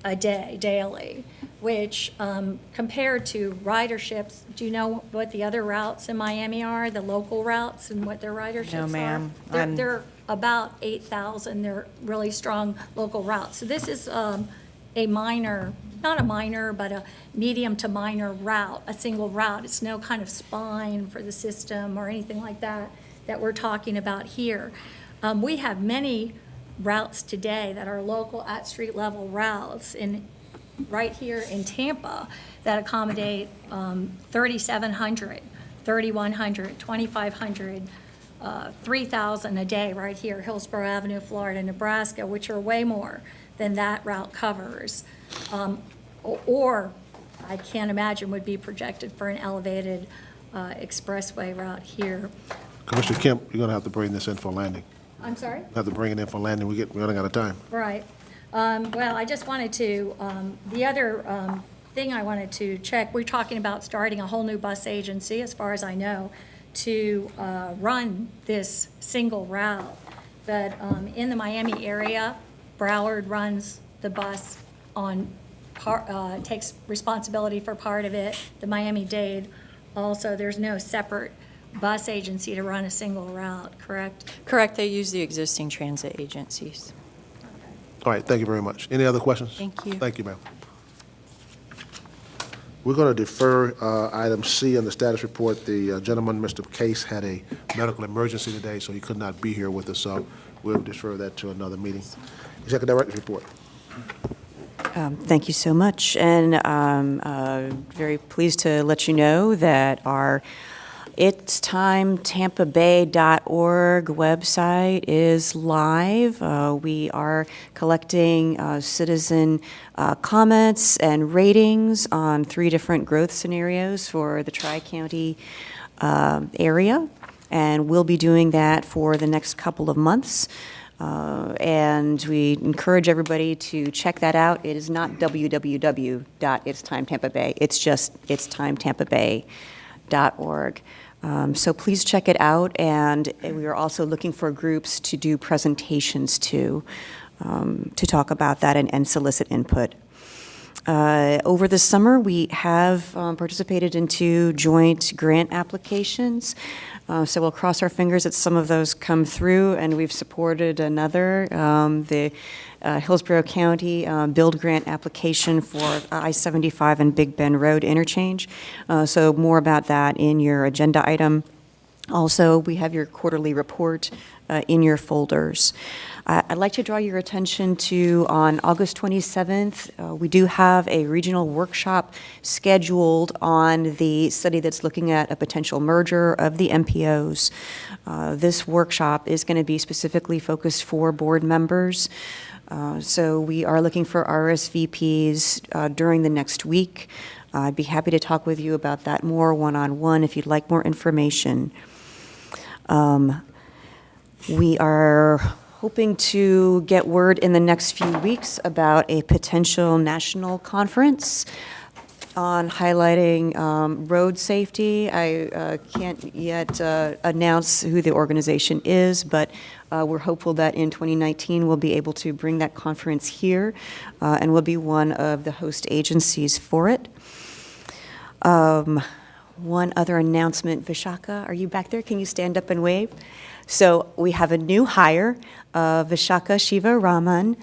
a day, daily, which compared to riderships, do you know what the other routes in Miami are, the local routes and what their riderships are?
No, ma'am.
They're about 8,000. They're really strong local routes. So this is a minor, not a minor, but a medium to minor route, a single route. It's no kind of spine for the system or anything like that that we're talking about here. We have many routes today that are local at street level routes right here in Tampa that accommodate 3,700, 3,100, 2,500, 3,000 a day right here, Hillsborough Avenue, Florida, Nebraska, which are way more than that route covers. Or I can't imagine would be projected for an elevated expressway route here.
Commissioner Kemp, you're going to have to bring this in for landing.
I'm sorry?
You have to bring it in for landing. We're running out of time.
Right. Well, I just wanted to, the other thing I wanted to check, we're talking about starting a whole new bus agency, as far as I know, to run this single route. But in the Miami area, Broward runs the bus on, takes responsibility for part of it. The Miami-Dade also, there's no separate bus agency to run a single route, correct?
correct, they use the existing transit agencies.
All right, thank you very much. Any other questions?
Thank you.
Thank you, ma'am. We're going to defer item C on the status report. The gentleman, Mr. Case, had a medical emergency today, so he could not be here with us, so we'll defer that to another meeting. Executive Director's report.
Thank you so much, and very pleased to let you know that our itstimetempabay.org website is live. We are collecting citizen comments and ratings on 3 different growth scenarios for the Tri-County area, and we'll be doing that for the next couple of months. And we encourage everybody to check that out. It is not www.itstimetempabay. It's just itstimetempabay.org. So please check it out, and we are also looking for groups to do presentations to talk about that and solicit input. Over the summer, we have participated in 2 joint grant applications. So we'll cross our fingers that some of those come through, and we've supported another, the Hillsborough County Build Grant application for I-75 and Big Bend Road interchange. So more about that in your agenda item. Also, we have your quarterly report in your folders. I'd like to draw your attention to, on August 27th, we do have a regional workshop scheduled on the study that's looking at a potential merger of the MPOs. This workshop is going to be specifically focused for board members. So we are looking for RSVPs during the next week. I'd be happy to talk with you about that more one-on-one if you'd like more information. We are hoping to get word in the next few weeks about a potential national conference. on highlighting road safety. I can't yet announce who the organization is, but we're hopeful that in 2019 we'll be able to bring that conference here, and we'll be one of the host agencies for it. One other announcement, Vishaka, are you back there? Can you stand up and wave? So we have a new hire, Vishaka Shiva Raman,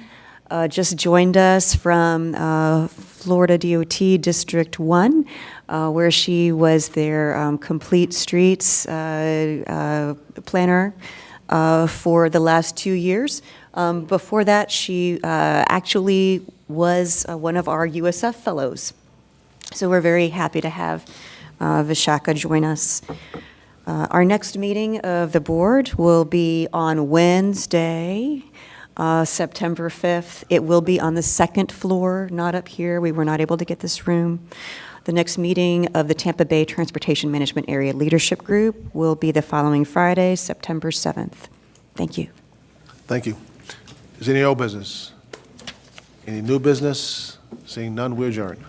just joined us from Florida DOT District 1, where she was their Complete Streets planner for the last 2 years. Before that, she actually was one of our USF fellows. So we're very happy to have Vishaka join us. Our next meeting of the board will be on Wednesday, September 5th. It will be on the second floor, not up here. We were not able to get this room. The next meeting of the Tampa Bay Transportation Management Area Leadership Group will be the following Friday, September 7th. Thank you.
Thank you. Is there any old business? Any new business? Seeing none, we adjourn.